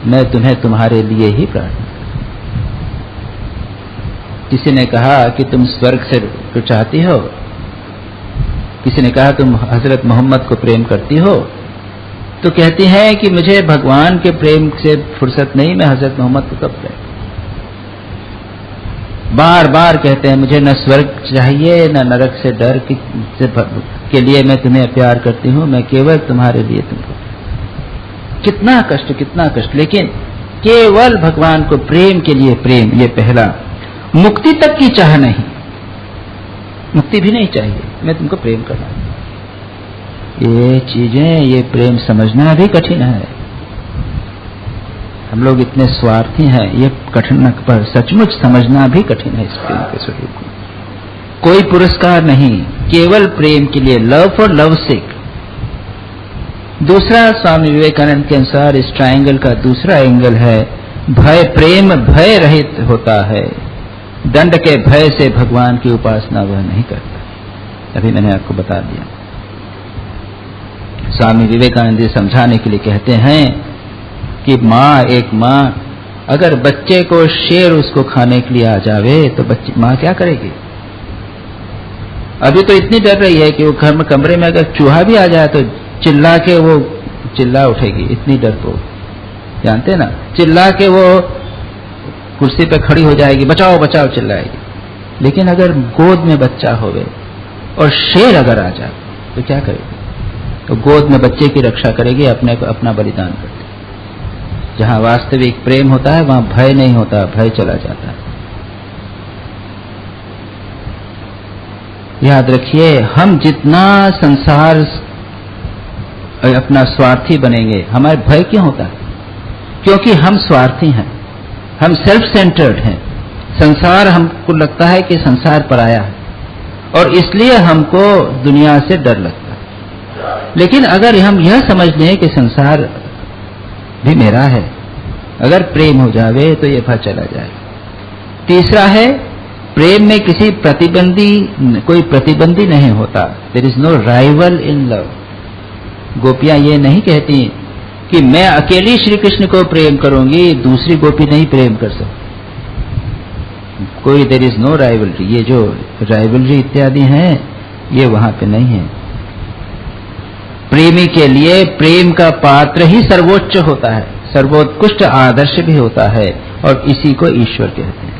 मैं तुम्हें तुम्हारे लिए ही प्रार्थना। किसी ने कहा कि तुम स्वर्ग से तो चाहती हो, किसी ने कहा तुम हजरत मोहम्मद को प्रेम करती हो, तो कहती हैं कि मुझे भगवान के प्रेम से फुर्सत नहीं, मैं हजरत मोहम्मद को कब प्रेम। बार बार कहते हैं मुझे न स्वर्ग चाहिए न नरक से डर के लिए मैं तुम्हें प्यार करती हूँ, मैं केवल तुम्हारे लिए तुमको। कितना कष्ट, कितना कष्ट, लेकिन केवल भगवान को प्रेम के लिए प्रेम, ये पहला। मुक्ति तक की चाह नहीं, मुक्ति भी नहीं चाहिए, मैं तुमको प्रेम करना। ये चीजें, ये प्रेम समझना भी कठिन है। हम लोग इतने स्वार्थी हैं, ये कठिन, पर सचमुच समझना भी कठिन है इस प्रेम के स्वरूप को। कोई पुरस्कार नहीं, केवल प्रेम के लिए, लव फॉर लव सेक। दूसरा, स्वामी विवेकानंद के अनुसार इस ट्रायंगल का दूसरा एंगल है भय। प्रेम भय रहित होता है, दंड के भय से भगवान की उपासना वह नहीं करता। अभी मैंने आपको बता दिया। स्वामी विवेकानंद समझाने के लिए कहते हैं कि माँ, एक माँ अगर बच्चे को शेर उसको खाने के लिए आ जावे तो बच्ची माँ क्या करेगी? अभी तो इतनी डर रही है कि वो घर में कमरे में अगर चूहा भी आ जाए तो चिल्ला के वो चिल्ला उठेगी, इतनी डरपोक, जानते ना, चिल्ला के वो कुर्सी पे खड़ी हो जाएगी, बचाओ बचाओ चिल्लाएगी। लेकिन अगर गोद में बच्चा होवे और शेर अगर आ जाए तो क्या करेगी? तो गोद में बच्चे की रक्षा करेगी, अपने को अपना बलिदान करती। जहां वास्तविक प्रेम होता है वहां भय नहीं होता, भय चला जाता है। याद रखिए, हम जितना संसार अपना स्वार्थी बनेंगे, हमारे भय क्यों होता है? क्योंकि हम स्वार्थी हैं, हम सेल्फ सेंटर्ड हैं। संसार हमको लगता है कि संसार पराया है और इसलिए हमको दुनिया से डर लगता है। लेकिन अगर हम यह समझ लें कि संसार भी मेरा है, अगर प्रेम हो जावे तो ये भय चला जाए। तीसरा है, प्रेम में किसी कोई प्रतिबंधी नहीं होता। There is no rival in love. गोपियां ये नहीं कहती कि मैं अकेली श्री कृष्ण को प्रेम करूंगी, दूसरी गोपी नहीं प्रेम कर सकती। कोई देयर इज नो राइवलरी। ये जो राइवलरी इत्यादि हैं ये वहां पे नहीं है। प्रेमी के लिए प्रेम का पात्र ही सर्वोच्च होता है, सर्वोत्कृष्ट आदर्श भी होता है, और इसी को ईश्वर कहते हैं।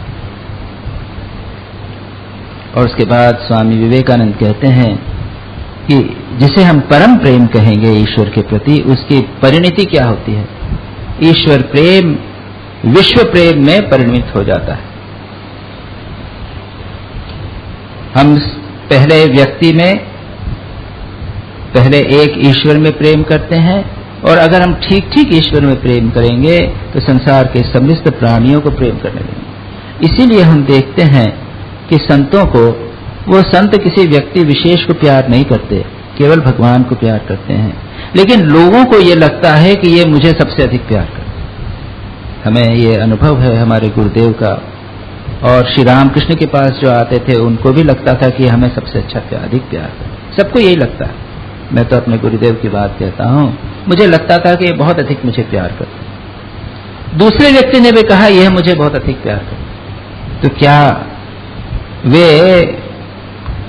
और उसके बाद स्वामी विवेकानंद कहते हैं कि जिसे हम परम प्रेम कहेंगे ईश्वर के प्रति, उसकी परिणति क्या होती है? ईश्वर प्रेम विश्व प्रेम में परिणमित हो जाता है। हम पहले व्यक्ति में, पहले एक ईश्वर में प्रेम करते हैं, और अगर हम ठीक ठीक ईश्वर में प्रेम करेंगे तो संसार के समस्त प्राणियों को प्रेम करने लगेंगे। इसीलिए हम देखते हैं कि संतों को, वो संत किसी व्यक्ति विशेष को प्यार नहीं करते, केवल भगवान को प्यार करते हैं, लेकिन लोगों को ये लगता है कि ये मुझे सबसे अधिक प्यार करते। हमें ये अनुभव है हमारे गुरुदेव का, और श्री रामकृष्ण के पास जो आते थे उनको भी लगता था कि हमें सबसे अच्छा प्यार, अधिक प्यार करते। सबको यही लगता है। मैं तो अपने गुरुदेव की बात कहता हूं, मुझे लगता था कि ये बहुत अधिक मुझे प्यार करते। दूसरे व्यक्ति ने भी कहा यह मुझे बहुत अधिक प्यार करते। तो क्या वे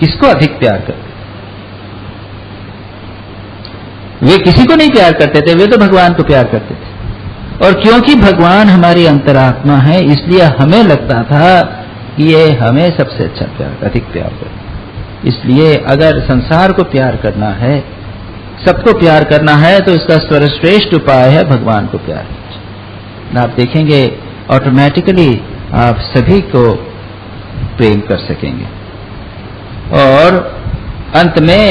किसको अधिक प्यार करते? वे किसी को नहीं प्यार करते थे, वे तो भगवान को प्यार करते थे। और क्योंकि भगवान हमारी अंतरात्मा है, इसलिए हमें लगता था कि ये हमें सबसे अच्छा प्यार, अधिक प्यार करते। इसलिए अगर संसार को प्यार करना है, सबको प्यार करना है, तो इसका सर्वश्रेष्ठ उपाय है भगवान को प्यार करना। आप देखेंगे ऑटोमेटिकली आप सभी को प्रेम कर सकेंगे, और अंत में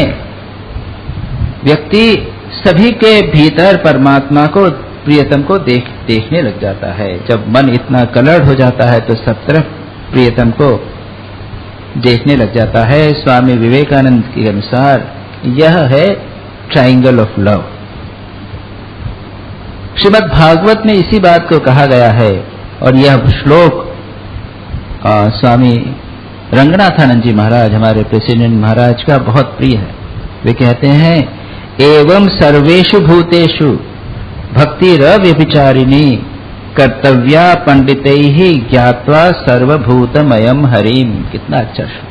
व्यक्ति सभी के भीतर परमात्मा को, प्रियतम को देखने लग जाता है। जब मन इतना कलर्ड हो जाता है तो सब तरफ प्रियतम को देखने लग जाता है। स्वामी विवेकानंद के अनुसार यह है triangle of love. Shrimad Bhagavat में इसी बात को कहा गया है, और यह श्लोक स्वामी रंगनाथानंद जी महाराज, हमारे प्रेसिडेंट महाराज का बहुत प्रिय है। वे कहते हैं, एवं सर्वेषु भूतेषु भक्तिरव्यभिचारिणी कर्तव्या पंडितैः ज्ञात्वा सर्वभूतमयम् हरिम। कितना अच्छा श्लोक।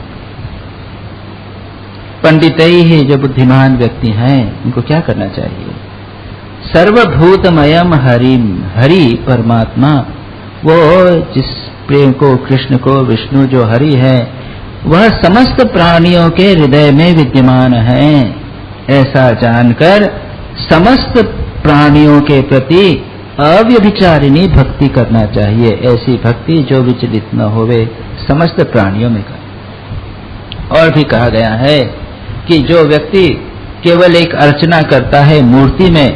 पंडितैः, जो बुद्धिमान व्यक्ति हैं, उनको क्या करना चाहिए? सर्वभूतमयम् हरिम, हरि परमात्मा, वो जिस प्रेम को, कृष्ण को, विष्णु जो हरि है, वह समस्त प्राणियों के हृदय में विद्यमान है। ऐसा जानकर समस्त प्राणियों के प्रति अव्यभिचारिणी भक्ति करना चाहिए। ऐसी भक्ति जो विचलित न होवे, समस्त प्राणियों में कर। और भी कहा गया है कि जो व्यक्ति केवल एक अर्चना करता है मूर्ति में,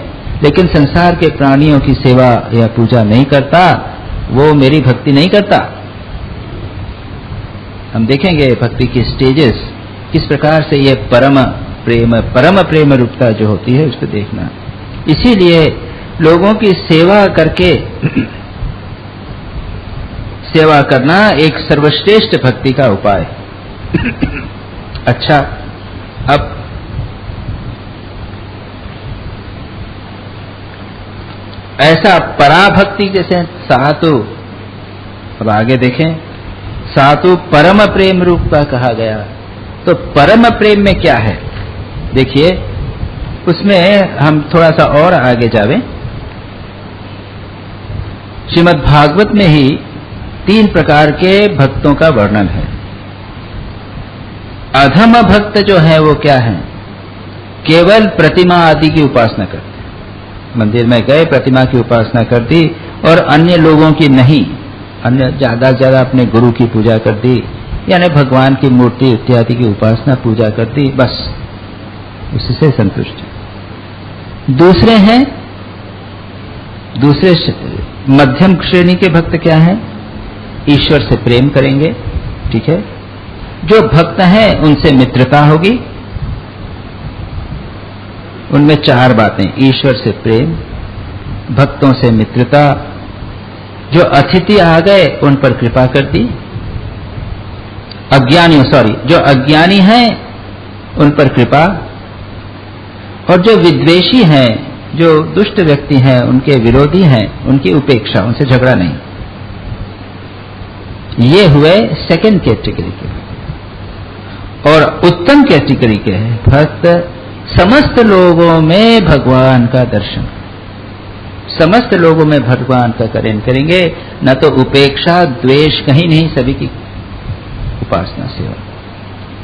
लेकिन संसार के प्राणियों की सेवा या पूजा नहीं करता, वो मेरी भक्ति नहीं करता। हम देखेंगे भक्ति की स्टेजेस, किस प्रकार से ये परम प्रेम रूपता जो होती है उसको देखना। इसीलिए लोगों की सेवा करके सेवा करना एक सर्वश्रेष्ठ भक्ति का उपाय। अच्छा, अब ऐसा पराभक्ति जैसे सातु, अब आगे देखें, सातु परम प्रेम रूप का कहा गया। तो परम प्रेम में क्या है? देखिए, उसमें हम थोड़ा सा और आगे जावें। श्रीमद् भागवत में ही 3 प्रकार के भक्तों का वर्णन है। अधम भक्त जो है वो क्या है? केवल प्रतिमा आदि की उपासना करते। मंदिर में गए, प्रतिमा की उपासना कर दी, और अन्य लोगों की नहीं, अन्य ज्यादा से ज्यादा अपने गुरु की पूजा कर दी, यानी भगवान की मूर्ति इत्यादि की उपासना पूजा कर दी, बस उससे संतुष्ट। दूसरे हैं, दूसरे मध्यम श्रेणी के भक्त क्या हैं? ईश्वर से प्रेम करेंगे, ठीक है। जो भक्त हैं उनसे मित्रता होगी। उनमें 4 बातें: ईश्वर से प्रेम, भक्तों से मित्रता, जो अतिथि आ गए उन पर कृपा कर दी, जो अज्ञानी हैं उन पर कृपा, और जो विद्वेषी हैं, जो दुष्ट व्यक्ति हैं, उनके विरोधी हैं, उनकी उपेक्षा, उनसे झगड़ा नहीं। ये हुए सेकंड कैटेगरी के। और उत्तम कैटेगरी के हैं भक्त समस्त लोगों में भगवान का दर्शन, समस्त लोगों में भगवान का करेंगे, न तो उपेक्षा द्वेष कहीं नहीं, सभी की उपासना सेवा।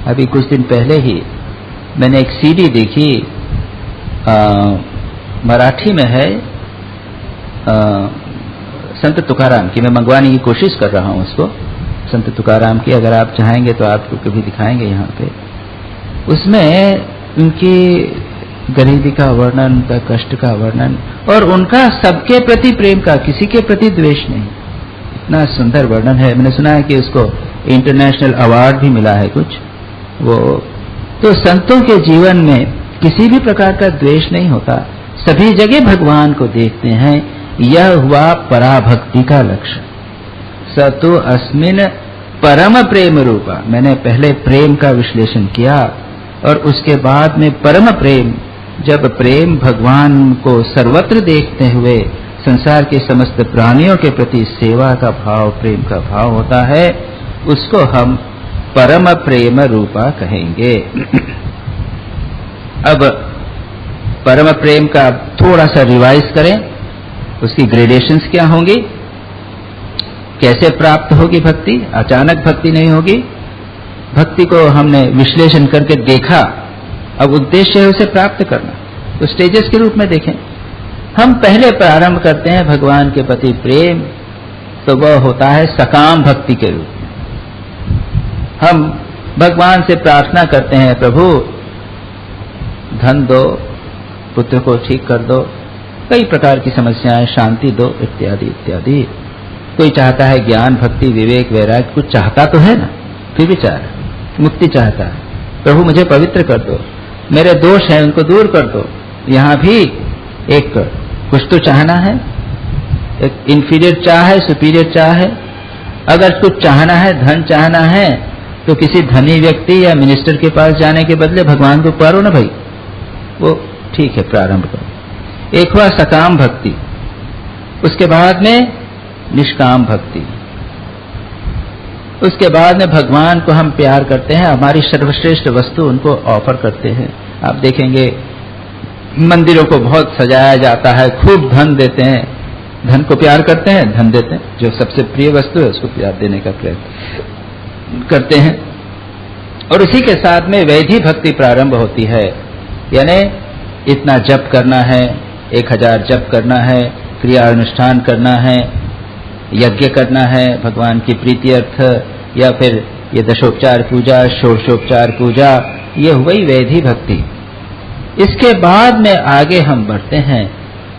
अभी कुछ दिन पहले ही मैंने एक सीडी देखी, मराठी में है, संत तुकाराम की, मैं मंगवाने की कोशिश कर रहा हूं उसको, संत तुकाराम की, अगर आप चाहेंगे तो आपको कभी दिखाएंगे यहाँ पे। उसमें उनकी गरीबी का वर्णन, उनका कष्ट का वर्णन, और उनका सबके प्रति प्रेम का, किसी के प्रति द्वेष नहीं, इतना सुंदर वर्णन है। मैंने सुना है कि उसको इंटरनेशनल अवार्ड भी मिला है कुछ वो। तो संतों के जीवन में किसी भी प्रकार का द्वेष नहीं होता, सभी जगह भगवान को देखते हैं। यह हुआ पराभक्ति का लक्ष्य। स तो अस्मिन परम प्रेम रूपा, मैंने पहले प्रेम का विश्लेषण किया और उसके बाद में परम प्रेम, जब प्रेम भगवान को सर्वत्र देखते हुए संसार के समस्त प्राणियों के प्रति सेवा का भाव, प्रेम का भाव होता है, उसको हम परम प्रेम रूपा कहेंगे। अब परम प्रेम का थोड़ा सा रिवाइज करें, उसकी ग्रेडेशंस क्या होंगी, कैसे प्राप्त होगी भक्ति। अचानक भक्ति नहीं होगी, भक्ति को हमने विश्लेषण करके देखा, अब उद्देश्य है उसे प्राप्त करना, तो स्टेजेस के रूप में देखें। हम पहले प्रारंभ करते हैं भगवान के प्रति प्रेम, तो वह होता है सकाम भक्ति के रूप में। हम भगवान से प्रार्थना करते हैं, प्रभु धन दो, पुत्र को ठीक कर दो, कई प्रकार की समस्याएं, शांति दो, इत्यादि इत्यादि। कोई चाहता है ज्ञान, भक्ति, विवेक, वैराग्य, कुछ चाहता तो है ना, फिर भी चाह रहा है, मुक्ति चाहता है। प्रभु मुझे पवित्र कर दो, मेरे दोष हैं उनको दूर कर दो। यहाँ भी एक कुछ तो चाहना है, एक इंफीरियर चाह है, सुपीरियर चाह है। अगर कुछ चाहना है, धन चाहना है, तो किसी धनी व्यक्ति या मिनिस्टर के पास जाने के बदले भगवान को पुकारो ना भाई, वो ठीक है, प्रारंभ करो। एक हुआ सकाम भक्ति, उसके बाद में निष्काम भक्ति, उसके बाद में भगवान को हम प्यार करते हैं, हमारी सर्वश्रेष्ठ वस्तु उनको ऑफर करते हैं। आप देखेंगे मंदिरों को बहुत सजाया जाता है, खूब धन देते हैं, धन को प्यार करते हैं, धन देते हैं, जो सबसे प्रिय वस्तु है उसको प्यार देने का प्रयत्न करते हैं। और इसी के साथ में वैधि भक्ति प्रारंभ होती है, यानी इतना जप करना है, 1000 जप करना है, क्रिया अनुष्ठान करना है, यज्ञ करना है भगवान की प्रीति अर्थ, या फिर ये दशोपचार पूजा, षोडशोपचार पूजा, ये हुई वैधि भक्ति। इसके बाद में आगे हम बढ़ते हैं,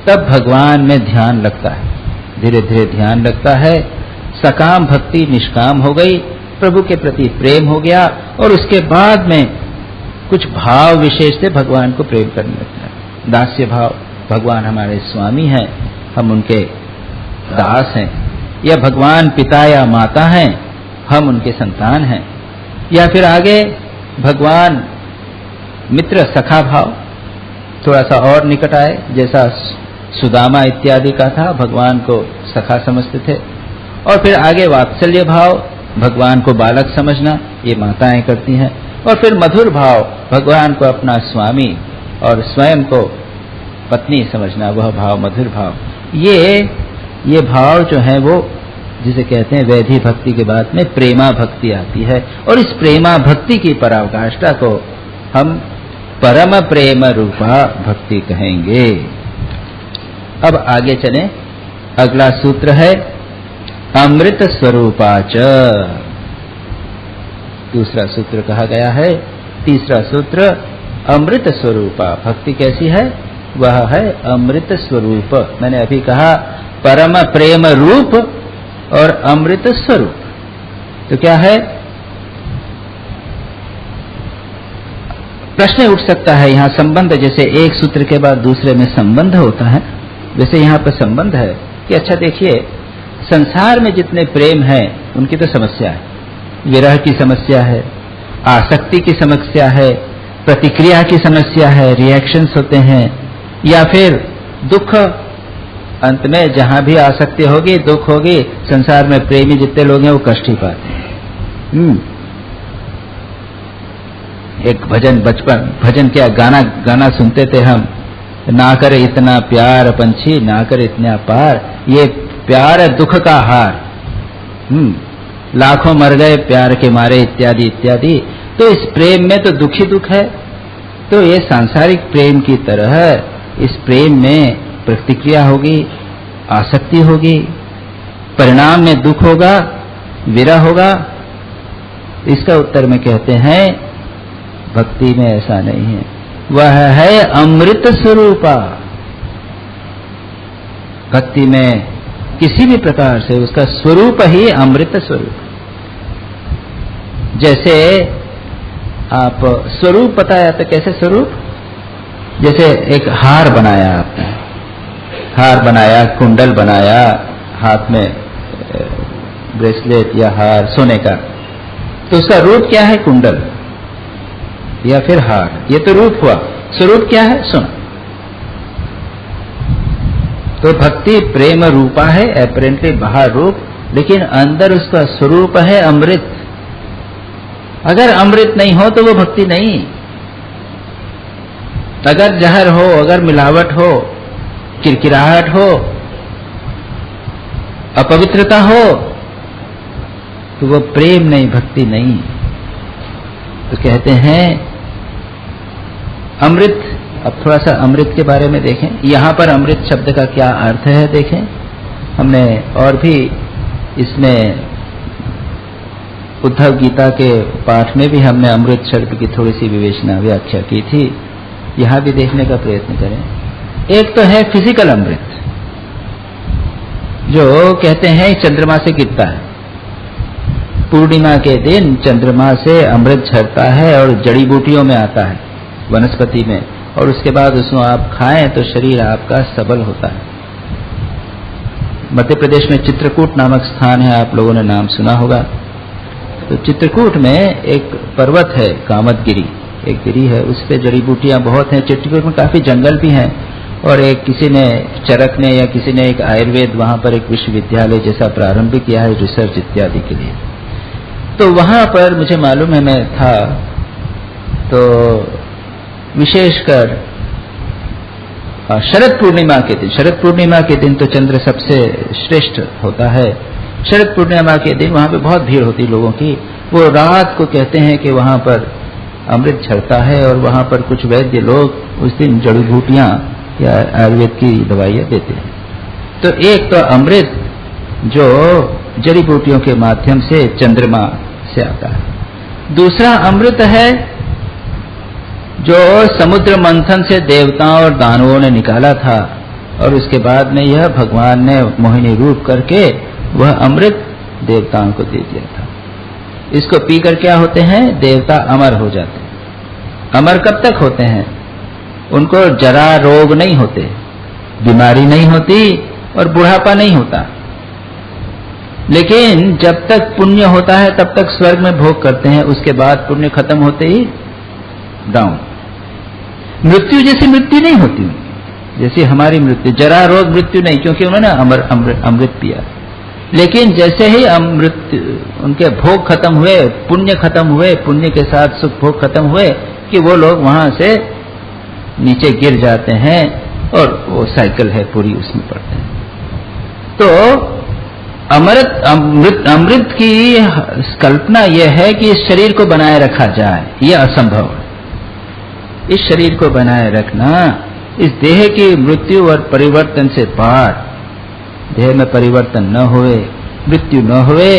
तब भगवान में ध्यान लगता है, धीरे धीरे ध्यान लगता है। सकाम भक्ति निष्काम हो गई, प्रभु के प्रति प्रेम हो गया, और उसके बाद में कुछ भाव विशेष से भगवान को प्रेम करने लगता है। दास्य भाव, भगवान हमारे स्वामी हैं, हम उनके दास हैं, या भगवान पिता या माता हैं, हम उनके संतान हैं। या फिर आगे भगवान मित्र सखा भाव, थोड़ा सा और निकट आए, जैसा सुदामा इत्यादि का था, भगवान को सखा समझते थे। और फिर आगे वात्सल्य भाव, भगवान को बालक समझना, ये माताएं करती हैं। और फिर मधुर भाव, भगवान को अपना स्वामी और स्वयं को पत्नी समझना, वह भाव मधुर भाव। ये भाव जो है वो जिसे कहते हैं वैधि भक्ति के बाद में प्रेमा भक्ति आती है, और इस प्रेमा भक्ति की पराकाष्ठा को हम परम प्रेम रूपा भक्ति कहेंगे। अब आगे चलें, अगला सूत्र है अमृत स्वरूपाच। दूसरा सूत्र कहा गया है। तीसरा सूत्र अमृत स्वरूपा, भक्ति कैसी है, वह है अमृत स्वरूप। मैंने अभी कहा परम प्रेम रूप और अमृत स्वरूप, तो क्या है, प्रश्न उठ सकता है यहाँ संबंध, जैसे एक सूत्र के बाद दूसरे में संबंध होता है, वैसे यहाँ पर संबंध है कि अच्छा देखिए, संसार में जितने प्रेम हैं उनकी तो समस्या है, विरह की समस्या है, आसक्ति की समस्या है, प्रतिक्रिया की समस्या है, रिएक्शंस होते हैं, या फिर दुख। अंत में जहां भी आसक्ति होगी, दुख होगी, संसार में प्रेमी जितने लोग हैं वो कष्ट ही पाते हैं। एक भजन, बचपन भजन क्या गाना सुनते थे हम, ना करे इतना प्यार पंछी ना करे इतना पार, ये प्यार है दुख का हार, लाखों मर गए प्यार के मारे इत्यादि इत्यादि। तो इस प्रेम में तो दुख ही दुख है। तो ये सांसारिक प्रेम की तरह इस प्रेम में प्रतिक्रिया होगी, आसक्ति होगी, परिणाम में दुख होगा, विरह होगा। इसका उत्तर में कहते हैं भक्ति में ऐसा नहीं है, वह है अमृत स्वरूपा। भक्ति में किसी भी प्रकार से उसका स्वरूप ही अमृत स्वरूप। जैसे आप स्वरूप बताया तो कैसे स्वरूप, जैसे एक हार बनाया आपने, हार बनाया, कुंडल बनाया, हाथ में ब्रेसलेट या हार सोने का, तो उसका रूप क्या है? कुंडल या फिर हार, ये तो रूप हुआ। स्वरूप क्या है? सोना। तो भक्ति प्रेम रूपा है, एपरेंटली बाहर रूप, लेकिन अंदर उसका स्वरूप है अमृत। अगर अमृत नहीं हो तो वो भक्ति नहीं। अगर जहर हो, अगर मिलावट हो, किरकिराहट हो, अपवित्रता हो, तो वो प्रेम नहीं, भक्ति नहीं। तो कहते हैं अमृत। अब थोड़ा सा अमृत के बारे में देखें। यहां पर अमृत शब्द का क्या अर्थ है देखें। हमने और भी इसमें उद्धव गीता के पाठ में भी हमने अमृत शब्द की थोड़ी सी विवेचना व्याख्या की थी, यहां भी देखने का प्रयत्न करें। एक तो है फिजिकल अमृत, जो कहते हैं चंद्रमा से गिरता है। पूर्णिमा के दिन चंद्रमा से अमृत झरता है और जड़ी बूटियों में आता है, वनस्पति में, और उसके बाद उसको आप खाएं तो शरीर आपका सबल होता है। मध्य प्रदेश में चित्रकूट नामक स्थान है, आप लोगों ने नाम सुना होगा। तो चित्रकूट में एक पर्वत है, कामतगिरी एक गिरी है, उस पे जड़ी बूटियां बहुत हैं। चित्रकूट में काफी जंगल भी हैं, और एक किसी ने, चरक ने या किसी ने एक आयुर्वेद वहां पर एक विश्वविद्यालय जैसा प्रारंभ किया है रिसर्च इत्यादि के लिए। तो वहां पर मुझे मालूम है, मैं था, तो विशेषकर शरद पूर्णिमा के दिन तो चंद्र सबसे श्रेष्ठ होता है। शरद पूर्णिमा के दिन वहां पे बहुत भीड़ होती लोगों की। वो रात को कहते हैं कि वहां पर अमृत झरता है, और वहां पर कुछ वैद्य लोग उस दिन जड़ी बूटियां या आयुर्वेद की दवाइयां देते हैं। तो एक तो अमृत जो जड़ी बूटियों के माध्यम से चंद्रमा से आता है। दूसरा अमृत है जो समुद्र मंथन से देवताओं और दानवों ने निकाला था, और उसके बाद में यह भगवान ने मोहिनी रूप करके वह अमृत देवताओं को दे दिया था। इसको पीकर क्या होते हैं? देवता अमर हो जाते हैं। अमर कब तक होते हैं? उनको जरा रोग नहीं होते, बीमारी नहीं होती, और बुढ़ापा नहीं होता। लेकिन जब तक पुण्य होता है तब तक स्वर्ग में भोग करते हैं, उसके बाद पुण्य खत्म होते ही डाउन। मृत्यु जैसी मृत्यु नहीं होती उनकी, जैसी हमारी मृत्यु। जरा रोग मृत्यु नहीं, क्योंकि उन्होंने अमृत पिया। लेकिन जैसे ही अमृत उनके भोग खत्म हुए, पुण्य खत्म हुए, पुण्य के साथ सुख भोग खत्म हुए, कि वो लोग वहां से नीचे गिर जाते हैं, और वो साइकिल है पूरी, उसमें पड़ते हैं। तो अमृत की कल्पना यह है कि इस शरीर को बनाए रखा जाए, यह असंभव है। इस शरीर को बनाए रखना, इस देह की मृत्यु और परिवर्तन से पार, देह में परिवर्तन न होए, मृत्यु न होए,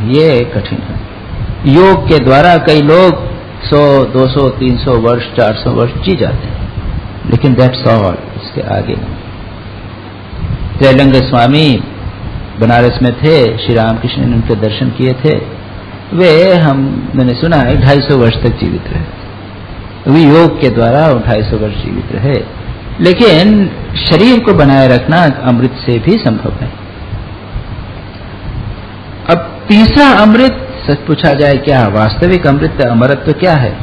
ये कठिन है। योग के द्वारा कई लोग 100, 200, 300 वर्ष, 400 वर्ष जी जाते हैं, लेकिन दैट्स ऑल, इसके आगे नहीं। जयलंग स्वामी बनारस में थे, श्री रामकृष्ण ने उनके दर्शन किए थे। वे मैंने सुना है 250 वर्ष तक जीवित रहे। वे योग के द्वारा 250 वर्ष जीवित रहे। लेकिन शरीर को बनाए रखना अमृत से भी संभव है। अब तीसरा अमृत, सच पूछा जाए क्या वास्तविक अमृत, अमरत्व क्या है?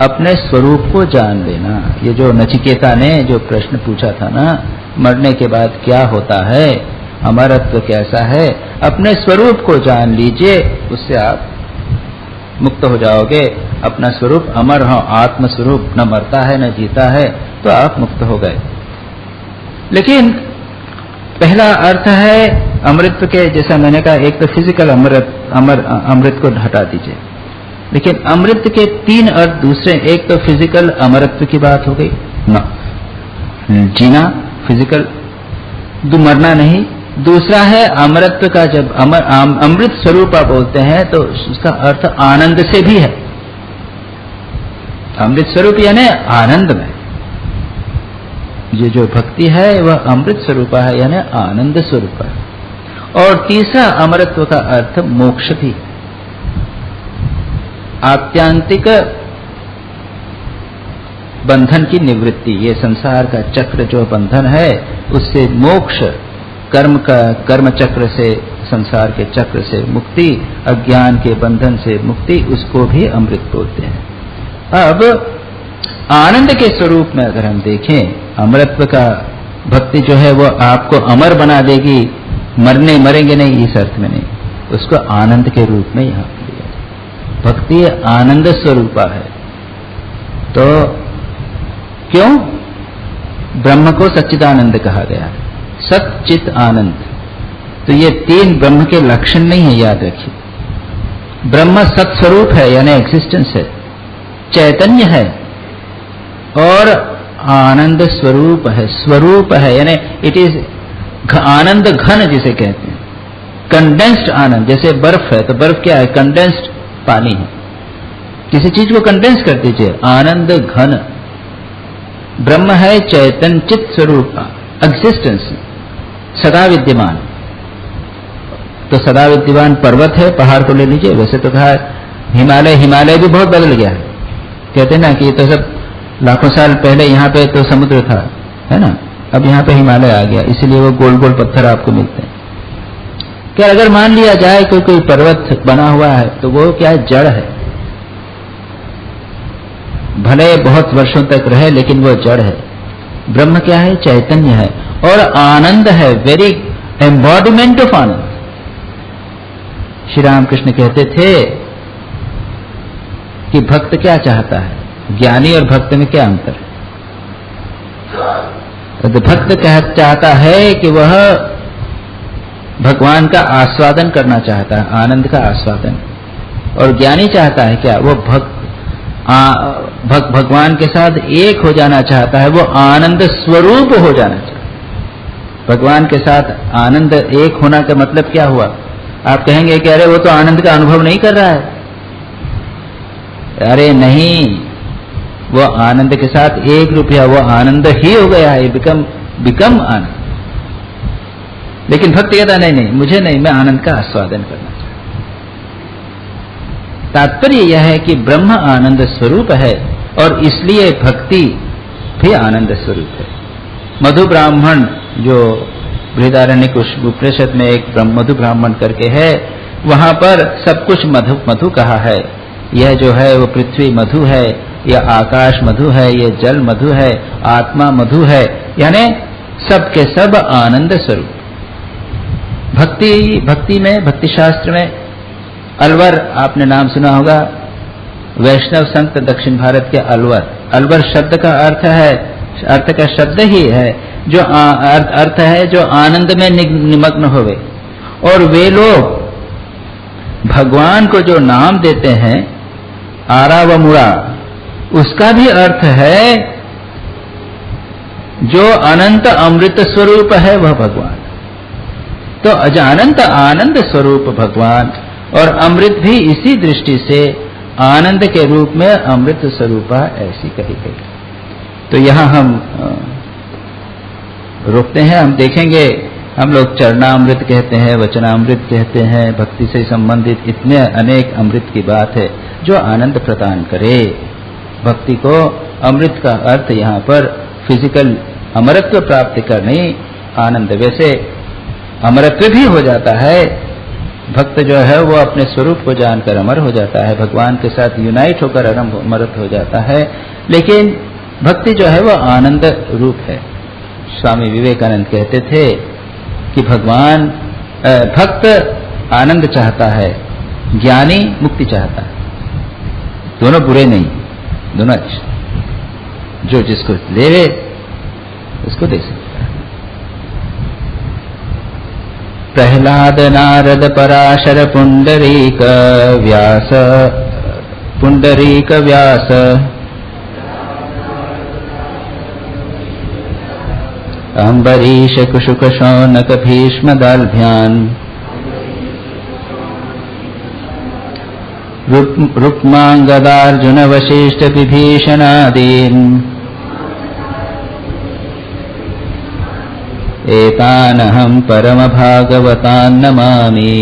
अपने स्वरूप को जान लेना। ये जो नचिकेता ने जो प्रश्न पूछा था ना, मरने के बाद क्या होता है, अमरत्व कैसा है, अपने स्वरूप को जान लीजिए, उससे आप मुक्त हो जाओगे, अपना स्वरूप अमर हो, आत्म स्वरूप न मरता है न जीता है, तो आप मुक्त हो गए। लेकिन पहला अर्थ है अमृत के, जैसा मैंने कहा, एक तो फिजिकल अमृत को हटा दीजिए, लेकिन अमृत के 3 अर्थ दूसरे, एक तो फिजिकल अमरत्व की बात हो गई, ना जीना फिजिकल, मरना नहीं। दूसरा है अमरत्व का, जब अमृत स्वरूप आप बोलते हैं तो उसका अर्थ आनंद से भी है। अमृत स्वरूप यानी आनंद में, ये जो भक्ति है वह अमृत स्वरूप है यानी आनंद स्वरूप है। और तीसरा अमरत्व का अर्थ मोक्ष भी, आत्यांतिक बंधन की निवृत्ति, ये संसार का चक्र जो बंधन है उससे मोक्ष, कर्म चक्र से, संसार के चक्र से मुक्ति, अज्ञान के बंधन से मुक्ति, उसको भी अमृत बोलते हैं। अब आनंद के स्वरूप में अगर हम देखें, अमरत्व का भक्ति जो है वो आपको अमर बना देगी, मरेंगे नहीं इस अर्थ में नहीं, उसको आनंद के रूप में यहाँ लिया। भक्ति आनंद स्वरूपा है। तो क्यों ब्रह्म को सच्चिदानंद कहा गया है, सच्चित आनंद। तो ये 3 ब्रह्म के लक्षण नहीं है, याद रखिए। ब्रह्म सत्स्वरूप है यानी एग्जिस्टेंस है, चैतन्य है, और आनंद स्वरूप है यानी इट इज आनंद घन जिसे कहते हैं, कंडेंस्ड आनंद। जैसे बर्फ है तो बर्फ क्या है, कंडेंस्ड पानी है, किसी चीज को कंडेंस कर दीजिए, आनंद घन। ब्रह्म है चैतन्य चित स्वरूप, एग्जिस्टेंस, सदा विद्यमान। तो सदा विद्यमान पर्वत है, पहाड़ को ले लीजिए। वैसे तो कहा हिमालय भी बहुत बदल गया है, कहते हैं ना कि तो सब लाखों साल पहले यहाँ पे तो समुद्र था, है ना, अब यहाँ पे हिमालय आ गया, इसलिए वो गोल गोल पत्थर आपको मिलते हैं। क्या अगर मान लिया जाए कि कोई पर्वत बना हुआ है तो वो क्या है, जड़ है, भले बहुत वर्षों तक रहे लेकिन वो जड़ है। ब्रह्म क्या है, चैतन्य है और आनंद है, वेरी एम्बॉडीमेंट ऑफ आनंद। श्री रामकृष्ण कहते थे कि भक्त क्या चाहता है, ज्ञानी और भक्त में क्या अंतर है। तो भक्त चाहता है कि वह भगवान का आस्वादन करना चाहता है, आनंद का आस्वादन, और ज्ञानी चाहता है क्या, वो भगवान के साथ एक हो जाना चाहता है, वो आनंद स्वरूप हो जाना चाहता है। भगवान के साथ आनंद एक होना का मतलब क्या हुआ, आप कहेंगे कि अरे वो तो आनंद का अनुभव नहीं कर रहा है। अरे नहीं, वो आनंद के साथ एक रूप है, वो आनंद ही हो गया है, बिकम आनंद। लेकिन भक्त कहता नहीं, मुझे नहीं, मैं आनंद का आस्वादन करना चाहता। तात्पर्य यह है कि ब्रह्म आनंद स्वरूप है और इसलिए भक्ति भी आनंद स्वरूप है। मधु ब्राह्मण, जो बृहदारण्यक उपनिषद में एक मधु ब्राह्मण करके है, वहां पर सब कुछ मधु कहा है। यह जो है वो पृथ्वी मधु है, यह आकाश मधु है, यह जल मधु है, आत्मा मधु है, यानी सब के सब आनंद स्वरूप। भक्ति में, भक्ति शास्त्र में अलवर, आपने नाम सुना होगा, वैष्णव संत दक्षिण भारत के अलवर शब्द का अर्थ का शब्द ही है जो अर्थ है जो आनंद में निमग्न होवे। और वे लोग भगवान को जो नाम देते हैं आरा व मुड़ा, उसका भी अर्थ है जो अनंत अमृत स्वरूप है वह भगवान। तो अनंत आनंद स्वरूप भगवान, और अमृत भी इसी दृष्टि से आनंद के रूप में अमृत स्वरूपा ऐसी कही गई। तो यहाँ हम रुकते हैं, हम देखेंगे। हम लोग चरणामृत कहते हैं, वचनामृत कहते हैं, भक्ति से संबंधित इतने अनेक अमृत की बात है जो आनंद प्रदान करे। भक्ति को अमृत का अर्थ यहाँ पर फिजिकल अमरत्व प्राप्त करने, आनंद। वैसे अमरत्व भी हो जाता है, भक्त जो है वो अपने स्वरूप को जानकर अमर हो जाता है, भगवान के साथ यूनाइट होकर अमरत हो जाता है। लेकिन भक्ति जो है वो आनंद रूप है। स्वामी विवेकानंद कहते थे कि भक्त आनंद चाहता है, ज्ञानी मुक्ति चाहता है। दोनों बुरे नहीं, दोनों अच्छे, जो जिसको लेवे उसको दे सकता है। प्रहलाद नारद पराशर पुंडरीक व्यास अम्बरीश कुशुक शौनक भीष्म दाल्भ्यान् रुक्मांगदार्जुन वशिष्ठ विभीषणादीन् एतानहं परम भागवतान् नमामि।